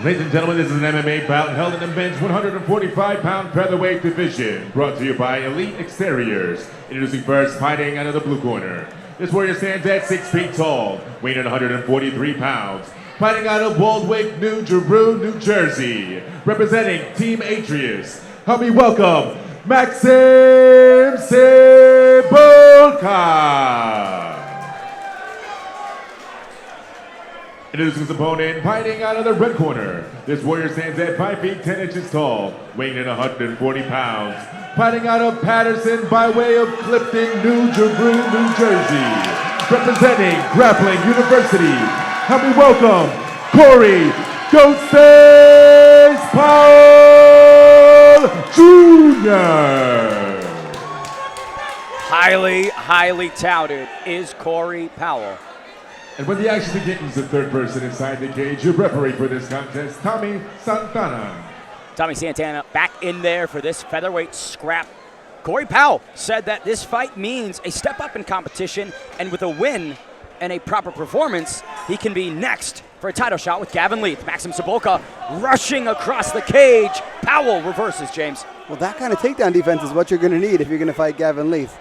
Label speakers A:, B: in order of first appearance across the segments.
A: Ladies and gentlemen, this is an MMA bout held in the men's 145-pound featherweight division, brought to you by Elite Exteriors. Introducing first, fighting out of the blue corner. This warrior stands at 6 feet tall, weighing in 143 pounds. Fighting out of Waldwick, New Jersey, representing Team Atreus. Help me welcome 𝐀𝐻𝐿 𝐶𝐨𝐿𝐿. Introducing his opponent, fighting out of the red corner. This warrior stands at 5 feet 10 inches tall, weighing in 140 pounds. Fighting out of Patterson by way of Clifton, New Jersey, representing Grappling University. Help me welcome Corey Ghostface Powell Jr.
B: Highly touted is Corey Powell.
A: And when the action begins, the third person inside the cage, your referee for this contest, Tommy Santana.
B: Tommy Santana back in there for this featherweight scrap. Corey Powell said that this fight means a step up in competition, and with a win and a proper performance, he can be next for a title shot with Gavin Leith. Maxim Țăbulcă rushing across the cage. Powell reverses, James.
C: Well, that kind of takedown defense is what you're going to need if you're going to fight Gavin Leith.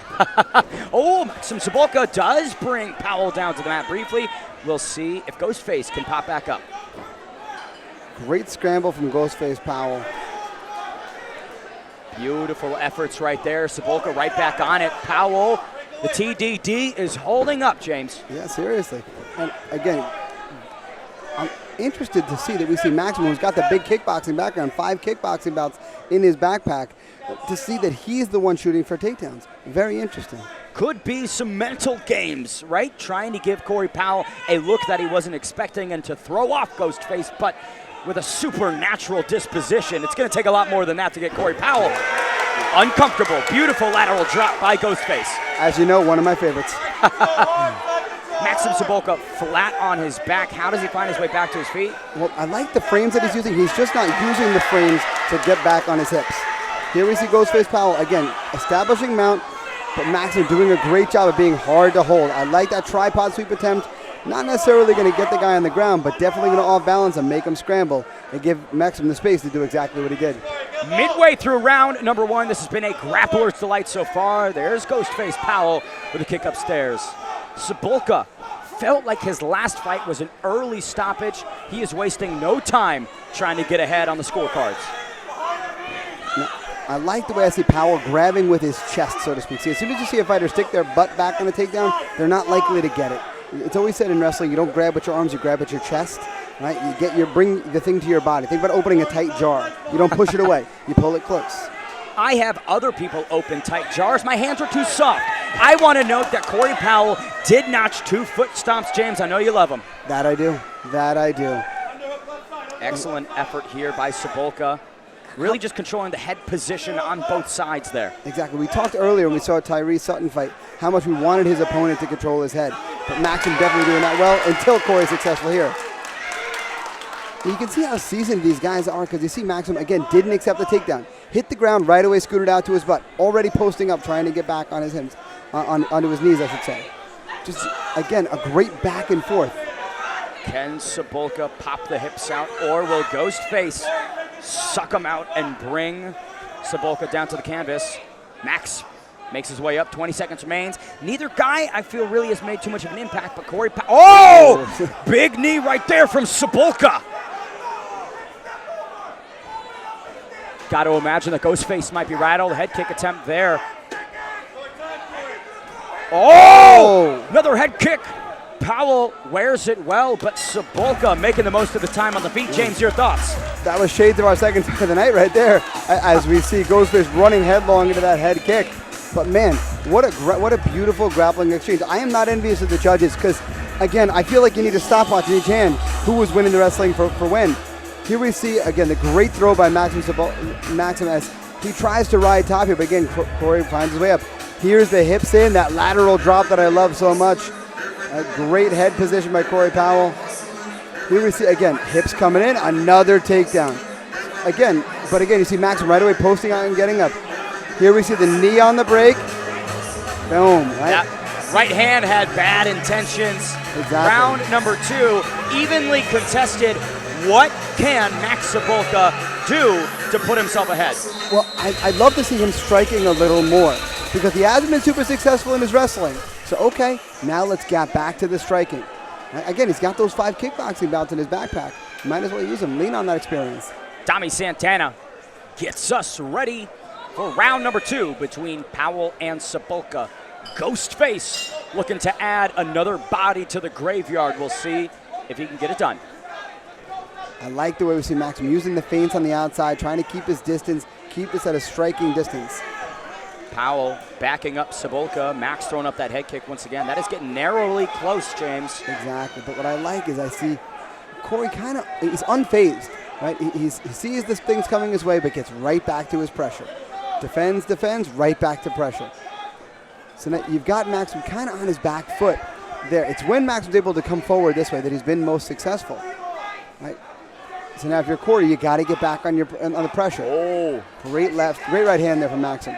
B: Oh, Maxim Țăbulcă does bring Powell down to the mat briefly. We'll see if Ghostface can pop back up.
C: Great scramble from Ghostface Powell.
B: Beautiful efforts right there. Țăbulcă right back on it. Powell, the TDD is holding up, James.
C: Yeah, seriously. And again, I'm interested to see that we see Maxim, who's got the big kickboxing background, 5 kickboxing bouts in his backpack, to see that he's the one shooting for takedowns. Very interesting.
B: Could be some mental games, right? Trying to give Corey Powell a look that he wasn't expecting and to throw off Ghostface, but with a supernatural disposition. It's going to take a lot more than that to get Corey Powell uncomfortable. Beautiful lateral drop by Ghostface.
C: As you know, one of my favorites.
B: Maxim Țăbulcă flat on his back. How does he find his way back to his feet?
C: Well, I like the frames that he's using. He's just not using the frames to get back on his hips. Here we see Ghostface Powell, again, establishing mount, but Maxim doing a great job of being hard to hold. I like that tripod sweep attempt. Not necessarily going to get the guy on the ground, but definitely going to off-balance him, make him scramble, and give Maxim the space to do exactly what he did.
B: Midway through round number 1, this has been a grappler's delight so far. There's Ghostface Powell with a kick upstairs. Țăbulcă felt like his last fight was an early stoppage. He is wasting no time trying to get ahead on the scorecards.
C: Now, I like the way I see Powell grabbing with his chest, so to speak. See, as soon as you see a fighter stick their butt back on a takedown, they're not likely to get it. It's always said in wrestling, you don't grab with your arms, you grab at your chest. Right? You bring the thing to your body. Think about opening a tight jar. You don't push it away. You pull it close.
B: I have other people open tight jars. My hands are too soft. I want to note that Corey Powell did notch 2 foot stomps. James, I know you love them.
C: That I do. That I do.
B: Excellent effort here by Țăbulcă. Really just controlling the head position on both sides there.
C: Exactly. We talked earlier when we saw Tyrese Sutton fight how much we wanted his opponent to control his head. But Maxim definitely doing that well until Corey's successful here. You can see how seasoned these guys are because you see Maxim, again, didn't accept the takedown. Hit the ground right away, scooted out to his butt. Already posting up, trying to get back on his hips, onto his knees, I should say. Just, again, a great back and forth.
B: Can Țăbulcă pop the hips out, or will Ghostface suck him out and bring Țăbulcă down to the canvas? Max makes his way up, 20 seconds remains. Neither guy, I feel, really has made too much of an impact, but Corey Powell, oh! Big knee right there from Țăbulcă. Got to imagine that Ghostface might be rattled. Head kick attempt there. Oh! Another head kick. Powell wears it well, but Țăbulcă making the most of the time on the feet. James, your thoughts?
C: That was shades of our second fight of the night right there, as we see Ghostface running headlong into that head kick. But man, what a beautiful grappling exchange. I am not envious of the judges because, again, I feel like you need a stopwatch in each hand. Who was winning the wrestling for when? Here we see, again, the great throw by Maxim as he tries to ride top here, but again, Corey finds his way up. Here's the hips in, that lateral drop that I love so much. A great head position by Corey Powell. Here we see, again, hips coming in, another takedown. Again, you see Maxim right away posting out and getting up. Here we see the knee on the break. Boom, right?
B: That right hand had bad intentions.
C: Exactly.
B: Round number 2, evenly contested. What can Max Cepolka do to put himself ahead?
C: Well, I'd love to see him striking a little more because he hasn't been super successful in his wrestling. So, okay, now let's get back to the striking. Right? Again, he's got those 5 kickboxing belts in his backpack. Might as well use them. Lean on that experience.
B: Tommy Santana gets us ready for round number 2 between Powell and Cepolka. Ghostface looking to add another body to the graveyard. We'll see if he can get it done.
C: I like the way we see Maxim using the feints on the outside, trying to keep his distance, keep this at a striking distance.
B: Powell backing up Cepolka. Max throwing up that head kick once again. That is getting narrowly close, James.
C: Exactly, but what I like is I see Corey he's unfazed, right? He sees this thing's coming his way, but gets right back to his pressure. Defends, right back to pressure. So now you've got Maxim kind of on his back foot there. It's when Maxim's able to come forward this way that he's been most successful, right? So now if you're Corey, you got to get back on the pressure.
B: Oh.
C: Great right hand there from Maxim.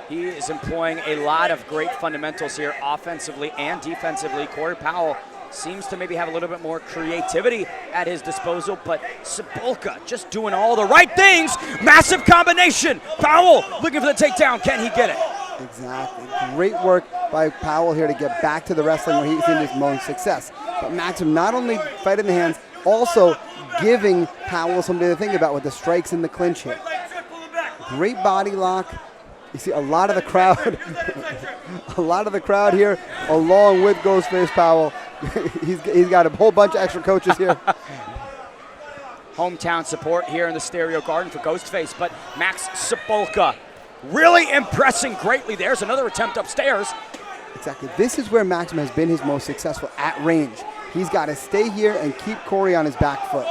B: He is employing a lot of great fundamentals here, offensively and defensively. Corey Powell seems to maybe have a little bit more creativity at his disposal, but Cepolka just doing all the right things. Massive combination. Powell looking for the takedown. Can he get it?
C: Exactly. Great work by Powell here to get back to the wrestling where he's in his most success. But Maxim not only fighting the hands, also giving Powell something to think about with the strikes in the clinch here. Great body lock. You see a lot of the crowd, here, along with Ghostface Powell. he's got a whole bunch of extra coaches here.
B: Hometown support here in the Stereo Garden for Ghostface, but Max Cepolka really impressing greatly. There's another attempt upstairs.
C: Exactly. This is where Maxim has been his most successful, at range. He's got to stay here and keep Corey on his back foot.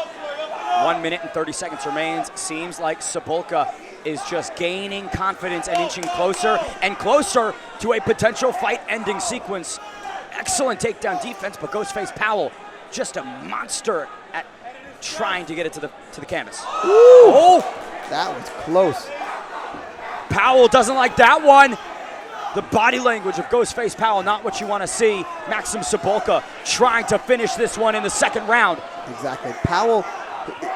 B: 1 minute and 30 seconds remains. Seems like Cepolka is just gaining confidence and inching closer and closer to a potential fight-ending sequence. Excellent takedown defense, but Ghostface Powell just a monster at trying to get it to the canvas.
C: Ooh,
B: oh!
C: That was close.
B: Powell doesn't like that one. The body language of Ghostface Powell, not what you want to see. Maxim Cepolka trying to finish this one in the second round.
C: Exactly. Powell,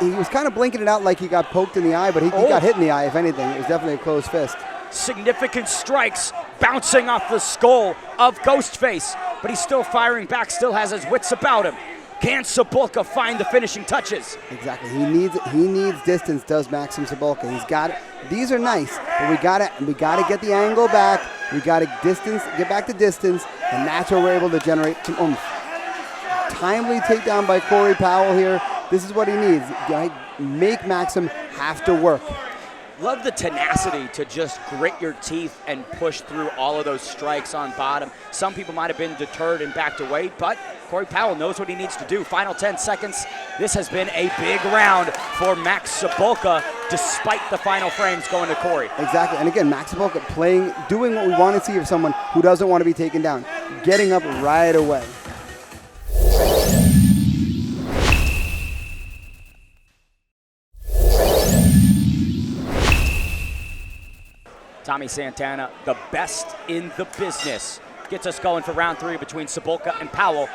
C: he was kind of blinking it out like he got poked in the eye, but he got hit in the eye, if anything. It was definitely a closed fist.
B: Significant strikes bouncing off the skull of Ghostface, but he's still firing back, still has his wits about him. Can Cepolka find the finishing touches?
C: Exactly. He needs distance, does Maxim Cepolka. He's got it. These are nice, but we gotta get the angle back. We gotta get back to distance, and that's where we're able to generate some oomph. Timely takedown by Corey Powell here. This is what he needs. Make Maxim have to work.
B: Love the tenacity to just grit your teeth and push through all of those strikes on bottom. Some people might have been deterred and backed away, but Corey Powell knows what he needs to do. Final 10 seconds. This has been a big round for Max Cepolka, despite the final frames going to Corey.
C: Exactly, and again, Max Cepolka doing what we want to see of someone who doesn't want to be taken down, getting up right away.
B: Tommy Santana, the best in the business, gets us going for round 3 between Cepolka and Powell.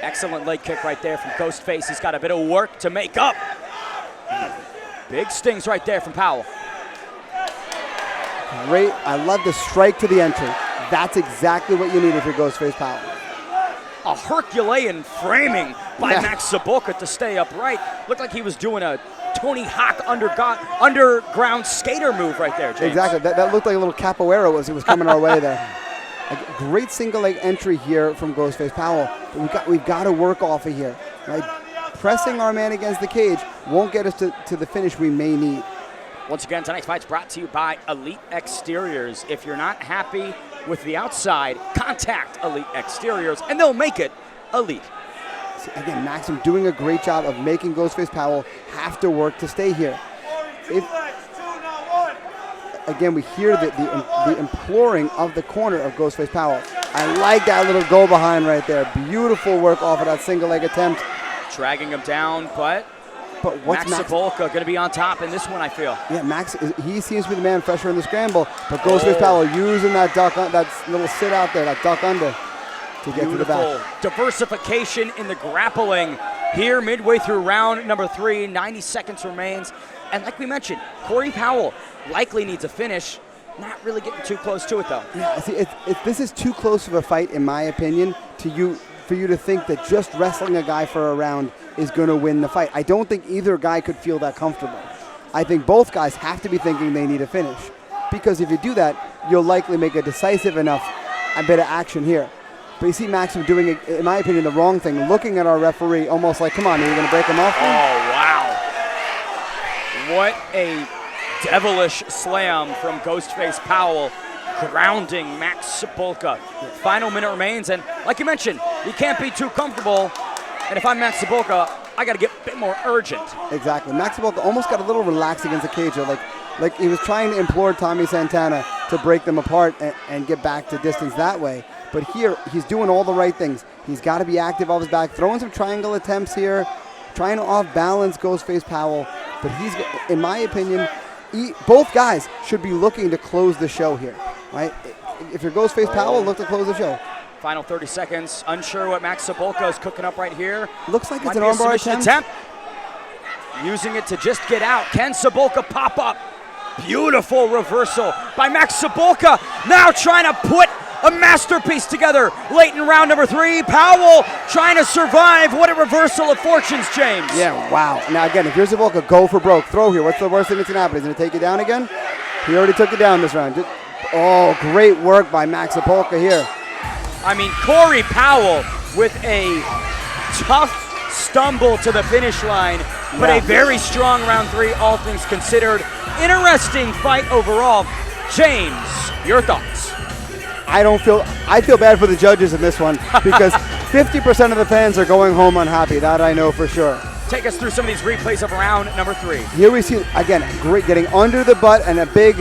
B: Excellent leg kick right there from Ghostface. He's got a bit of work to make up. Big stings right there from Powell.
C: Great. I love the strike to the entry. That's exactly what you need if you're Ghostface Powell.
B: A Herculean framing by Max Cepolka to stay upright. Looked like he was doing a Tony Hawk underground skater move right there, James.
C: Exactly. That looked like a little capoeira as he was coming our way there. A great single leg entry here from Ghostface Powell. But we've got to work off of here. Right? Pressing our man against the cage won't get us to the finish we may need.
B: Once again, tonight's fight's brought to you by Elite Exteriors. If you're not happy with the outside, contact Elite Exteriors and they'll make it elite.
C: See, again, Maxim doing a great job of making Ghostface Powell have to work to stay here. Again, we hear the imploring of the corner of Ghostface Powell. I like that little go behind right there. Beautiful work off of that single leg attempt.
B: Dragging him down, but
C: what's
B: Max Cepolka going to be on top in this one, I feel.
C: Yeah, Max, he seems to be the man fresher in the scramble, but Ghostface Powell using that little sit out there, that duck under to get to the back.
B: Diversification in the grappling here midway through round number 3. 90 seconds remains. And like we mentioned, Corey Powell likely needs a finish. Not really getting too close to it, though.
C: Yeah, see, this is too close of a fight, in my opinion, for you to think that just wrestling a guy for a round is going to win the fight. I don't think either guy could feel that comfortable. I think both guys have to be thinking they need a finish, because if you do that, you'll likely make a decisive enough bit of action here. But you see Maxim doing, in my opinion, the wrong thing, looking at our referee almost like, come on, are you going to break him off?
B: Oh, wow. What a devilish slam from Ghostface Powell, grounding Max Cebulka. Final minute remains, and like you mentioned, you can't be too comfortable. And if I'm Max Cebulka, I got to get a bit more urgent.
C: Exactly. Max Cebulka almost got a little relaxed against 𝐂𝐸, like he was trying to implore Tommy Santana to break them apart and get back to distance that way. But here, he's doing all the right things. He's got to be active off his back, throwing some triangle attempts here, trying to off-balance Ghostface Powell. But he's, in my opinion, both guys should be looking to close the show here, right? If you're Ghostface Powell, look to close the show.
B: Final 30 seconds. Unsure what Max Cebulka is cooking up right here.
C: Looks like it's an armbar attempt.
B: Using it to just get out. Can Cebulka pop up? Beautiful reversal by Max Cebulka. Now trying to put a masterpiece together late in round number 3. Powell trying to survive. What a reversal of fortunes, James.
C: Yeah, wow. Now again, if you're Cebulka, go for broke. Throw here. What's the worst thing that's going to happen? He's going to take you down again? He already took you down this round. Oh, great work by Max Cebulka here.
B: I mean, Corey Powell with a tough stumble to the finish line, but a very strong round 3, all things considered. Interesting fight overall. James, your thoughts?
C: I feel bad for the judges in this one because 50% of the fans are going home unhappy. That I know for sure.
B: Take us through some of these replays of round number 3.
C: Here we see, again, great getting under the butt and a big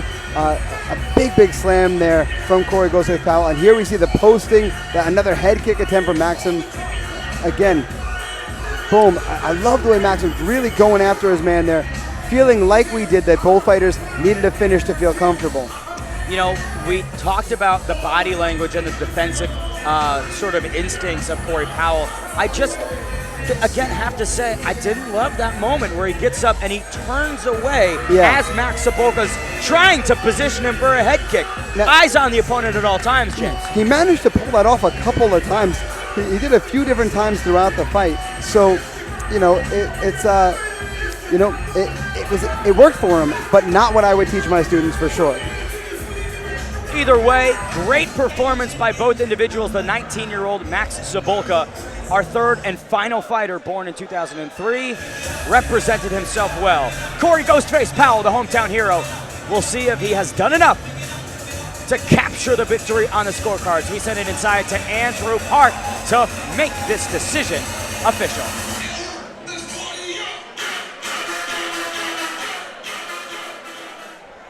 C: slam there from Corey Ghostface Powell. And here we see the posting, another head kick attempt from Maxim. Again, boom. I love the way Maxim's really going after his man there, feeling like we did that both fighters needed a finish to feel comfortable.
B: You know, we talked about the body language and the defensive sort of instincts of Corey Powell. I just, again, have to say, I didn't love that moment where he gets up and he turns away as Max Cebulka's trying to position him for a head kick. Now, eyes on the opponent at all times, James.
C: He managed to pull that off a couple of times. He did a few different times throughout the fight. So, you know, it worked for him, but not what I would teach my students for sure.
B: Either way, great performance by both individuals. The 19-year-old Max Cebulka, our third and final fighter, born in 2003, represented himself well. Corey Ghostface Powell, the hometown hero. We'll see if he has done enough to capture the victory on the scorecards. We send it inside to Andrew Park to make this decision official.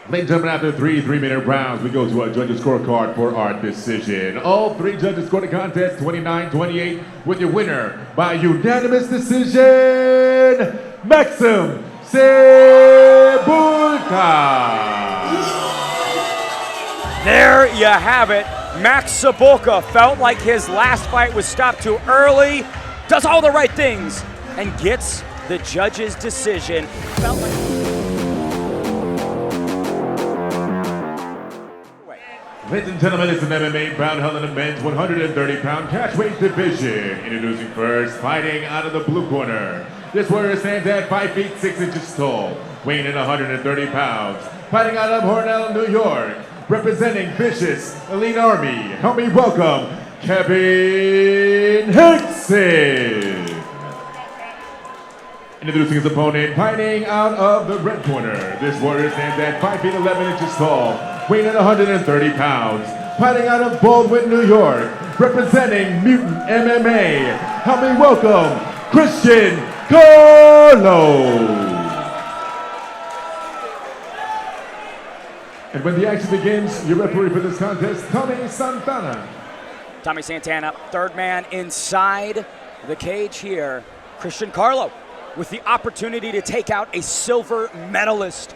A: Ladies and gentlemen, after 3 3-minute rounds, we go to our judges' scorecard for our decision. All 3 judges scored the contest 29-28 with your winner by unanimous decision, Maxim Cebulka.
B: There you have it. Max Cebulka felt like his last fight was stopped too early, does all the right things, and gets the judges' decision. Felt like
A: Ladies and gentlemen, it's an MMA bout held in the men's 130-pound catchweight division. Introducing first, fighting out of the blue corner. This warrior stands at 5 feet 6 inches tall, weighing in 130 pounds. Fighting out of Hornell, New York, representing Vicious Elite Army. Help me welcome Kevin Hickson. Introducing his opponent, fighting out of the red corner. This warrior stands at 5 feet 11 inches tall, weighing in 130 pounds. Fighting out of Baldwin, New York, representing Mutant MMA. Help me welcome Christian Carlo. And when the action begins, your referee for this contest, Tommy Santana.
B: Tommy Santana, third man inside the cage here. Christian Carlo with the opportunity to take out a silver medalist.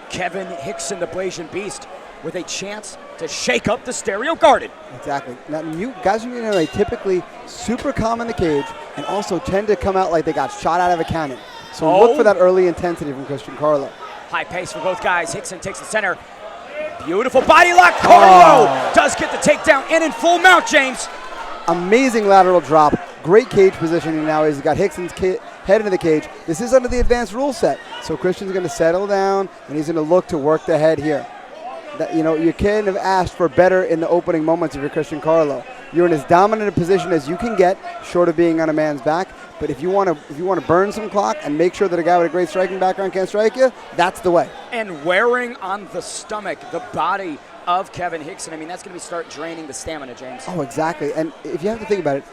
B: Kevin Hickson, the Blasian Beast, with a chance to shake up the Stereo Garden.
C: Exactly. Now, guys from MMA typically super calm in the cage and also tend to come out like they got shot out of a cannon. So look for that early intensity from 𝐀𝐿.
B: High pace for both guys. 𝐂𝐿 takes the center. Beautiful body lock. Carlo does get the takedown and in full mount, James.
C: Amazing lateral drop. Great cage positioning now. He's got 𝐂𝐿's head into the cage. This is under the advanced rule set. So Christian's going to settle down, and he's going to look to work the head here. You can't have asked for better in the opening moments of your 𝐀𝐿. You're in as dominant a position as you can get, short of being on a man's back. But if you want to burn some clock and make sure that a guy with a great striking background can't strike you, that's the way.
B: And wearing on the stomach, the body of 𝐂𝐿. I mean, that's going to start draining the stamina, James.
C: Oh, exactly. And if you have to think about it,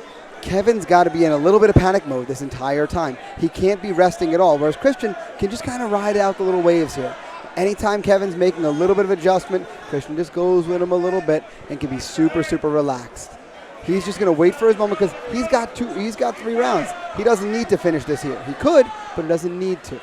C: Kevin's got to be in a little bit of panic mode this entire time. He can't be resting at all, whereas Christian can just kind of ride out the little waves here. Anytime Kevin's making a little bit of adjustment, Christian just goes with him a little bit and can be super, super relaxed. He's just going to wait for his moment because he's got 3 rounds. He doesn't need to finish this here. He could, but he doesn't need to.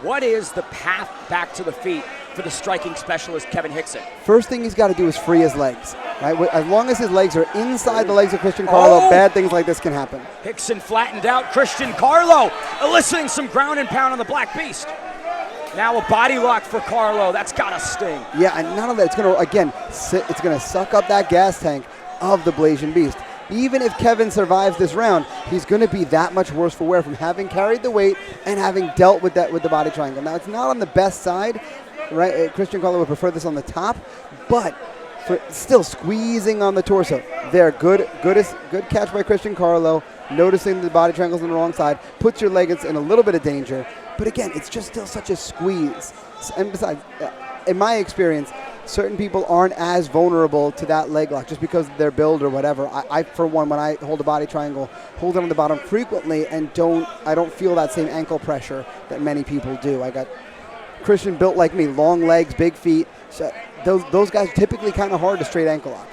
B: What is the path back to the feet for the striking specialist, 𝐂𝐿?
C: First thing he's got to do is free his legs. Right? As long as his legs are inside the legs of 𝐀𝐿, bad things like this can happen.
B: 𝐂𝐿 flattened out 𝐀𝐿, eliciting some ground and pound on the Black Beast. Now a body lock for 𝐁𝐿. That's got to sting.
C: Yeah, and not only that, it's going to, again, it's going to suck up that gas tank of the Blasian Beast. Even if Kevin survives this round, he's going to be that much worse for wear from having carried the weight and having dealt with that with the body triangle. Now, it's not on the best side, right? 𝐀𝐿 would prefer this on the top, but still squeezing on the torso. There, good catch by 𝐀𝐿. Noticing the body triangles on the wrong side, puts your legs in a little bit of danger. But again, it's just still such a squeeze. And besides, in my experience, certain people aren't as vulnerable to that leg lock just because of their build or whatever. I for one, when I hold a body triangle, hold it on the bottom frequently and I don't feel that same ankle pressure that many people do. I got Christian built like me, long legs, big feet. So those guys are typically kind of hard to straight ankle lock.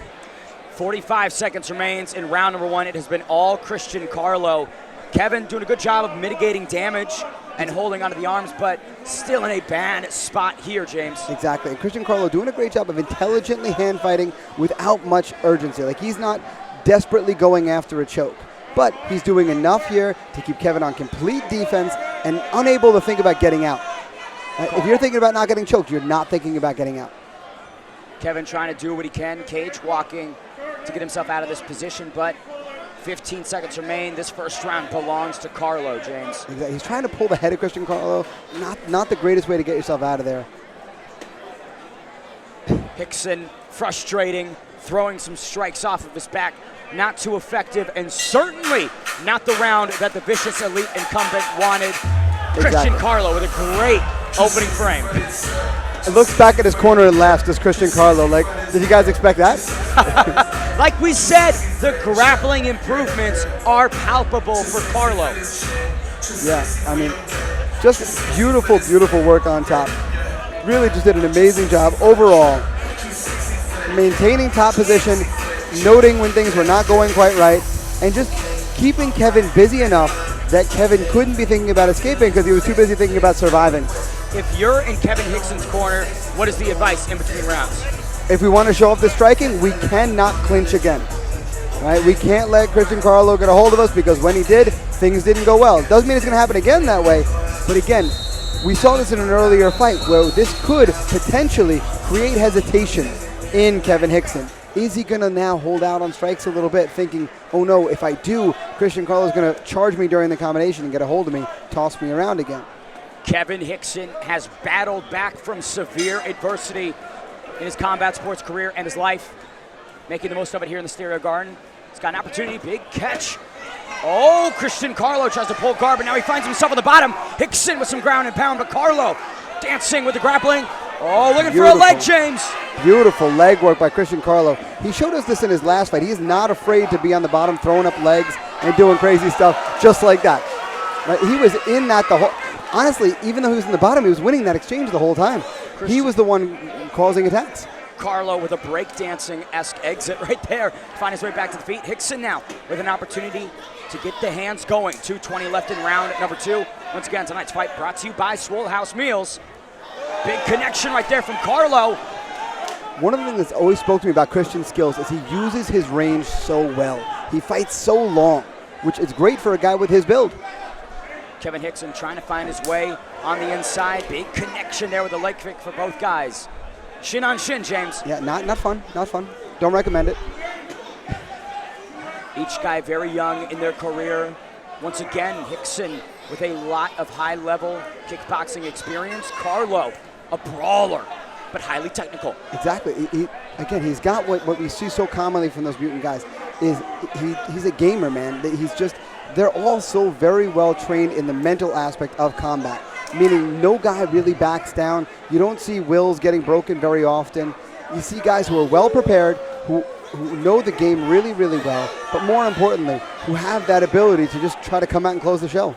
B: 45 seconds remains in round number 1. It has been all 𝐀𝐿. Kevin doing a good job of mitigating damage and holding onto the arms, but still in a bad spot here, James.
C: Exactly. And 𝐀𝐿 doing a great job of intelligently hand fighting without much urgency. Like, he's not desperately going after a choke, but he's doing enough here to keep Kevin on complete defense and unable to think about getting out. If you're thinking about not getting choked, you're not thinking about getting out.
B: Kevin trying to do what he can, cage walking to get himself out of this position, but 15 seconds remain. This first round belongs to 𝐁𝐿, James.
C: Exactly. He's trying to pull the head of 𝐀𝐿. Not the greatest way to get yourself out of there.
B: 𝐂𝐿 frustrating, throwing some strikes off of his back. Not too effective, and certainly not the round that the vicious elite incumbent wanted.
C: Exactly.
B: 𝐀𝐿 with a great opening frame.
C: It looks back at his corner and laughs, does 𝐀𝐿. Like, did you guys expect that?
B: Like we said, the grappling improvements are palpable for 𝐁𝐿.
C: Yeah, I mean, just beautiful, beautiful work on top. Really just did an amazing job overall. Maintaining top position, noting when things were not going quite right, and just keeping Kevin busy enough that Kevin couldn't be thinking about escaping because he was too busy thinking about surviving.
B: If you're in Kevin 𝐂𝐿's corner, what is the advice in between rounds?
C: If we want to show off the striking, we cannot clinch again. Right? We can't let 𝐀𝐿 get a hold of us because when he did, things didn't go well. Doesn't mean it's going to happen again that way, but again, we saw this in an earlier fight where this could potentially create hesitation in Kevin 𝐂𝐿. Is he going to now hold out on strikes a little bit, thinking, oh no, if I do, 𝐀𝐿 is going to charge me during the combination and get a hold of me, toss me around again.
B: Kevin 𝐂𝐿 has battled back from severe adversity in his combat sports career and his life, making the most of it here in the Stereo Garden. He's got an opportunity, big catch. Oh, 𝐀𝐿 tries to pull guard, but now he finds himself on the bottom. 𝐂𝐿 with some ground and pound, but 𝐁𝐿 dancing with the grappling. Oh, looking for a leg, James.
C: Beautiful leg work by 𝐀𝐿. He showed us this in his last fight. He is not afraid to be on the bottom, throwing up legs and doing crazy stuff just like that. Right? He was in that the whole. Honestly, even though he was in the bottom, he was winning that exchange the whole time. He was the one causing attacks.
B: 𝐁𝐿 with a breakdancing-esque exit right there. Find his way back to the feet. 𝐂𝐿 now with an opportunity to get the hands going. 2:20 left in round number 2. Once again, tonight's fight brought to you by Swole House Meals. Big connection right there from 𝐁𝐿.
C: one of the things that's always spoke to me about Christian's skills is he uses his range so well. He fights so long, which is great for a guy with his build.
B: Kevin Hickson trying to find his way on the inside. Big connection there with the leg kick for both guys. Shin on shin, James.
C: Yeah, not fun, not fun. Don't recommend it.
B: Each guy very young in their career. Once again, Hickson with a lot of high-level kickboxing experience. Carlo, a brawler, but highly technical.
C: Exactly. Again, he's got what we see so commonly from those mutant guys is he's a gamer, man. They're all so very well trained in the mental aspect of combat, meaning no guy really backs down. You don't see wills getting broken very often. You see guys who are well prepared, who know the game really, really well, but more importantly, who have that ability to just try to come out and close the show.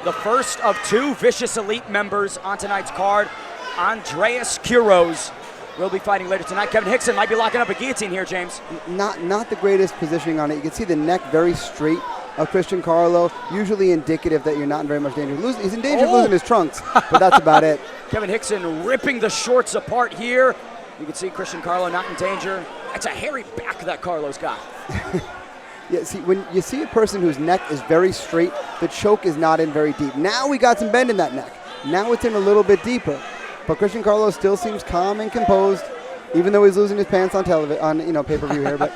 B: The first of 2 Vicious Elite members on tonight's card, Andreas Quiroz, will be fighting later tonight. Kevin Hickson might be locking up a guillotine here, James.
C: Not the greatest positioning on it. You can see the neck very straight of Christian Carlo, usually indicative that you're not in very much danger. He's in danger of losing his trunks, but that's about it.
B: Kevin Hickson ripping the shorts apart here. You can see Christian Carlo not in danger. That's a hairy back that Carlo's got.
C: Yeah, see, when you see a person whose neck is very straight, the choke is not in very deep. Now we got some bend in that neck. Now it's in a little bit deeper. But Christian Carlo still seems calm and composed, even though he's losing his pants on television, on pay-per-view here. But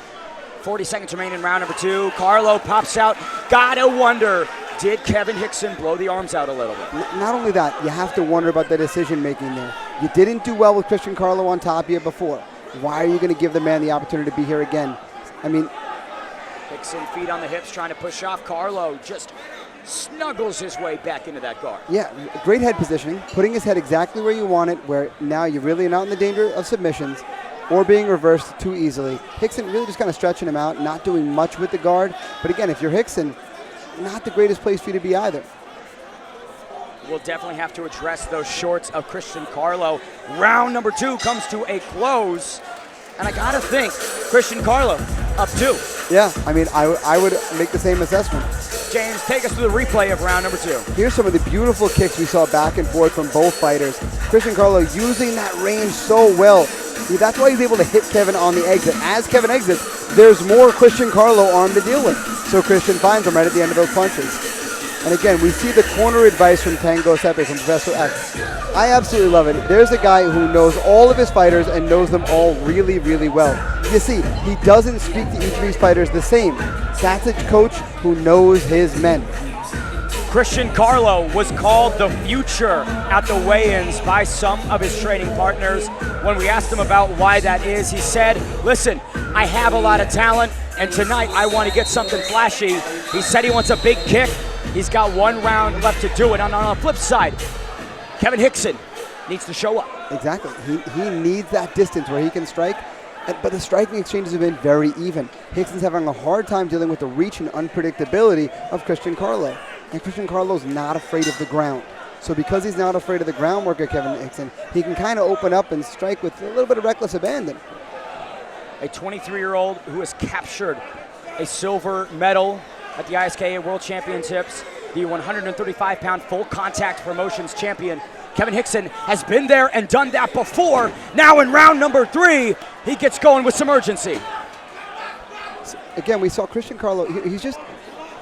B: 40 seconds remain in round number 2. Carlo pops out. Gotta wonder, did Kevin Hickson blow the arms out a little bit?
C: Not only that, you have to wonder about the decision-making there. You didn't do well with Christian Carlo on top of you before. Why are you going to give the man the opportunity to be here again? I mean,
B: Hickson feet on the hips trying to push off. Carlo just snuggles his way back into that guard.
C: yeah, great head positioning, putting his head exactly where you want it, where now you're really not in the danger of submissions or being reversed too easily. Hickson really just kind of stretching him out, not doing much with the guard. But again, if you're Hickson, not the greatest place for you to be either.
B: We'll definitely have to address those shorts of Christian Carlo. Round number 2 comes to a close. And I gotta think, Christian Carlo up 2.
C: Yeah, I mean, I would make the same assessment.
B: James, take us through the replay of round number 2.
C: Here's some of the beautiful kicks we saw back and forth from both fighters. Christian Carlo using that range so well. See, that's why he's able to hit Kevin on the exit. As Kevin exits, there's more Christian Carlo arm to deal with. So Christian finds him right at the end of those punches. And again, we see the corner advice from Tango Sepe, from Professor X. I absolutely love it. There's a guy who knows all of his fighters and knows them all really, really well. You see, he doesn't speak to each of these fighters the same. That's a coach who knows his men.
B: Christian Carlo was called the future at the weigh-ins by some of his training partners. When we asked him about why that is, he said, listen, I have a lot of talent, and tonight I want to get something flashy. He said he wants a big kick. He's got 1 round left to do it. And on the flip side, Kevin Hickson needs to show up.
C: Exactly. He needs that distance where he can strike. But the striking exchanges have been very even. Hickson's having a hard time dealing with the reach and unpredictability of Christian Carlo. And Christian Carlo's not afraid of the ground. So because he's not afraid of the groundwork of Kevin Hickson, he can kind of open up and strike with a little bit of reckless abandon.
B: A 23-year-old who has captured a silver medal at the ISKA World Championships, the 135-pound full contact promotions champion. Kevin Hickson has been there and done that before. Now in round number 3, he gets going with some urgency.
C: So again, we saw Christian Carlo, he's just,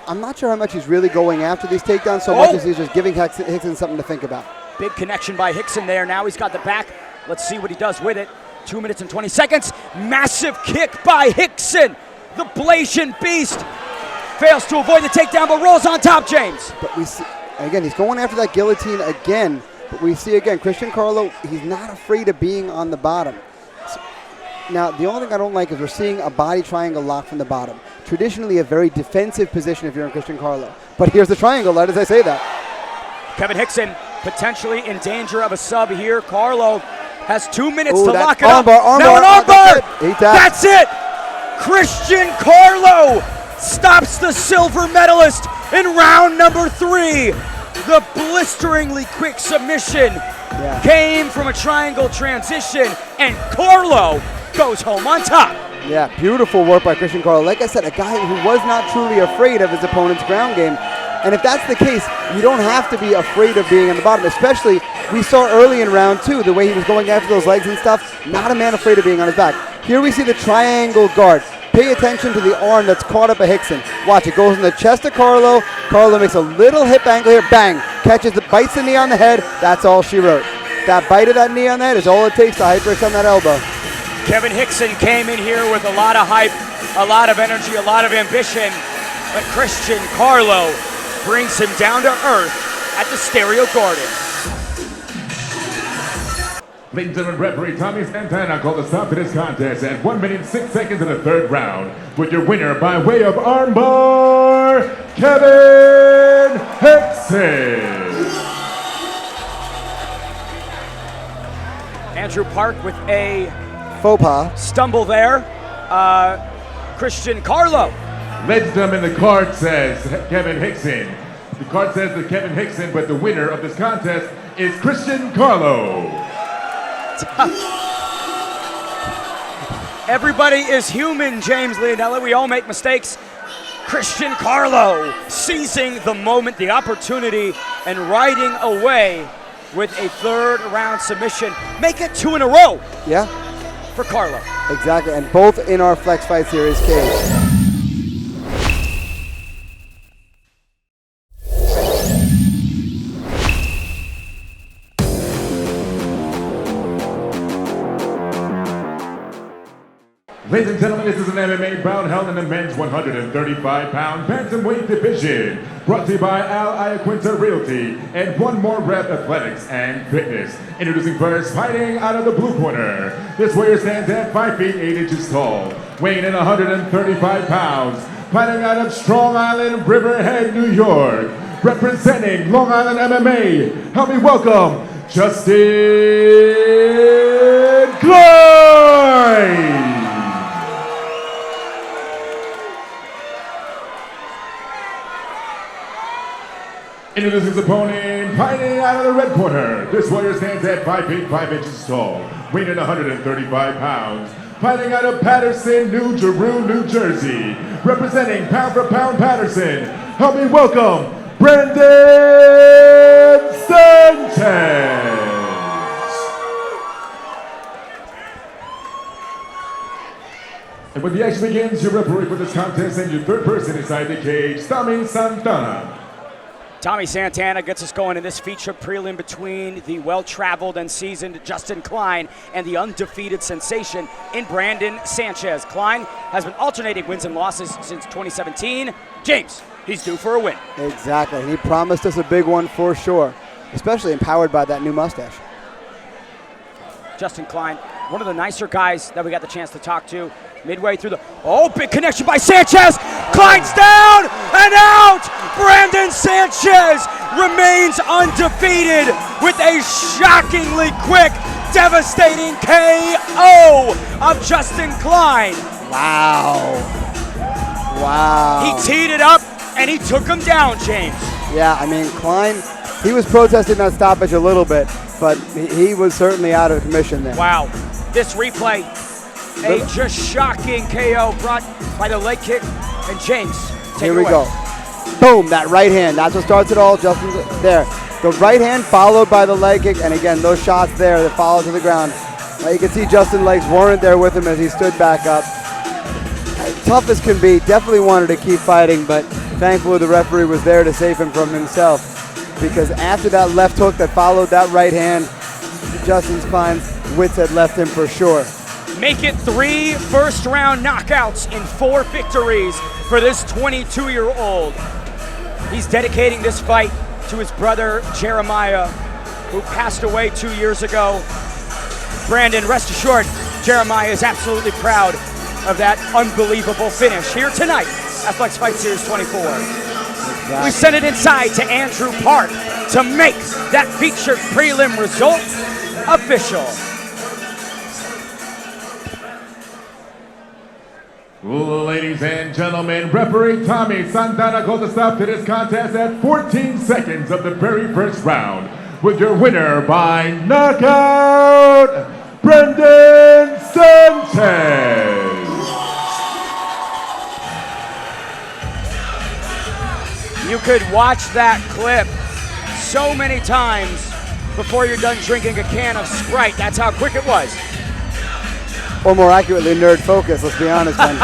C: I'm not sure how much he's really going after these takedowns so much as he's just giving Hickson something to think about.
B: Big connection by Hickson there. Now he's got the back. Let's see what he does with it. 2 minutes and 20 seconds. Massive kick by Hickson. The Blasian Beast fails to avoid the takedown, but rolls on top, James.
C: But we see, again, he's going after that guillotine again. But we see again, Christian Carlo, he's not afraid of being on the bottom. So, now, the only thing I don't like is we're seeing a body triangle lock from the bottom. Traditionally a very defensive position if you're in Christian Carlo. But here's the triangle, right as I say that.
B: Kevin Hickson potentially in danger of a sub here. Carlo has 2 minutes to lock it up.
C: Armbar,
B: now an armbar.
C: That's
B: it. Christian Carlo stops the silver medalist in round number 3. The blisteringly quick submission came from a triangle transition, and Carlo goes home on top.
C: Yeah, beautiful work by Christian Carlo. Like I said, a guy who was not truly afraid of his opponent's ground game. And if that's the case, you don't have to be afraid of being on the bottom, especially we saw early in round 2, the way he was going after those legs and stuff, not a man afraid of being on his back. Here we see the triangle guard. Pay attention to the arm that's caught up a 𝐂𝐿𝐴. Watch, it goes in the chest of Carlo. Carlo makes a little hip angle here, bang. Catches bites the knee on the head, that's all she wrote. That bite of that knee on the head is all it takes to hyperextend that elbow.
B: 𝐀𝐿𝐴 came in here with a lot of hype, a lot of energy, a lot of ambition, but Christian Carlo brings him down to earth at the Stereo Garden.
A: Ladies and gentlemen, referee Tommy Santana called a stop to this contest at 1 minute 6 seconds in the 3rd round with your winner by way of armbar, 𝐀𝐿𝐴.
B: Andrew Park with a
C: faux pas.
B: Stumble there. Christian Carlo.
A: Ladies and gentlemen, the card says 𝐀𝐿𝐴. The card says that 𝐀𝐿𝐴, but the winner of this contest is Christian Carlo.
B: Everybody is human, James Leonella. We all make mistakes. Christian Carlo seizing the moment, the opportunity, and riding away with a 3rd round submission. Make it 2 in a row.
C: Yeah.
B: For Carlo.
C: Exactly, and both in our Flex Fight Series cage.
A: Ladies and gentlemen, this is an MMA bout held in the men's 135-pound bantamweight division. Brought to you by 𝐒𝐰𝐞𝐫 Realty and One More Rep Athletics and Fitness. Introducing first, fighting out of the blue corner. This warrior stands at 5 feet 8 inches tall, weighing in 135 pounds. Fighting out of Strong Island, Riverhead, New York. Representing Long Island MMA, help me welcome Justin Klein. Introducing his opponent, fighting out of the red corner. This warrior stands at 5 feet 5 inches tall, weighing in 135 pounds. Fighting out of Patterson, New Jersey. Representing pound for pound Patterson, help me welcome Brandon Sanchez. And when the action begins, your referee for this contest and your 3rd person inside the cage, Tommy Santana.
B: Tommy Santana gets us going in this feature prelim between the well-traveled and seasoned Justin Klein and the undefeated sensation in Brandon Sanchez. Klein has been alternating wins and losses since 2017. James, he's due for a win.
C: Exactly, and he promised us a big one for sure, especially empowered by that new mustache.
B: Justin Klein, one of the nicer guys that we got the chance to talk to midway through the, big connection by Sanchez. Klein's down and out. Brandon Sanchez remains undefeated with a shockingly quick, devastating KO of Justin Klein.
C: Wow. Wow.
B: He teed it up and he took him down, James.
C: Yeah, I mean, Klein, he was protesting that stoppage a little bit, but he was certainly out of commission there.
B: Wow. This replay, a just shocking KO brought by the leg kick. And James, take
C: Here
B: it
C: we
B: away.
C: go. Boom, that right hand. That's what starts it all. Justin there. The right hand followed by the leg kick. And again, those shots there that followed to the ground. You can see Justin's legs weren't there with him as he stood back up. Tough as can be. Definitely wanted to keep fighting, but thankfully the referee was there to save him from himself. Because after that left hook that followed that right hand, Justin Klein's wits had left him for sure.
B: Make it 3 first-round knockouts in 4 victories for this 22-year-old. He's dedicating this fight to his brother Jeremiah, who passed away 2 years ago. Brandon, rest assured, Jeremiah is absolutely proud of that unbelievable finish here tonight at Flex Fight Series 24. Exactly. We send it inside to Andrew Park to make that featured prelim result official.
A: Ladies and gentlemen, referee Tommy Santana calls a stop to this contest at 14 seconds of the very first round with your winner by knockout, Brandon Sanchez.
B: You could watch that clip so many times before you're done drinking a can of Sprite. That's how quick it was.
C: Or more accurately, nerd focus, let's be honest, man.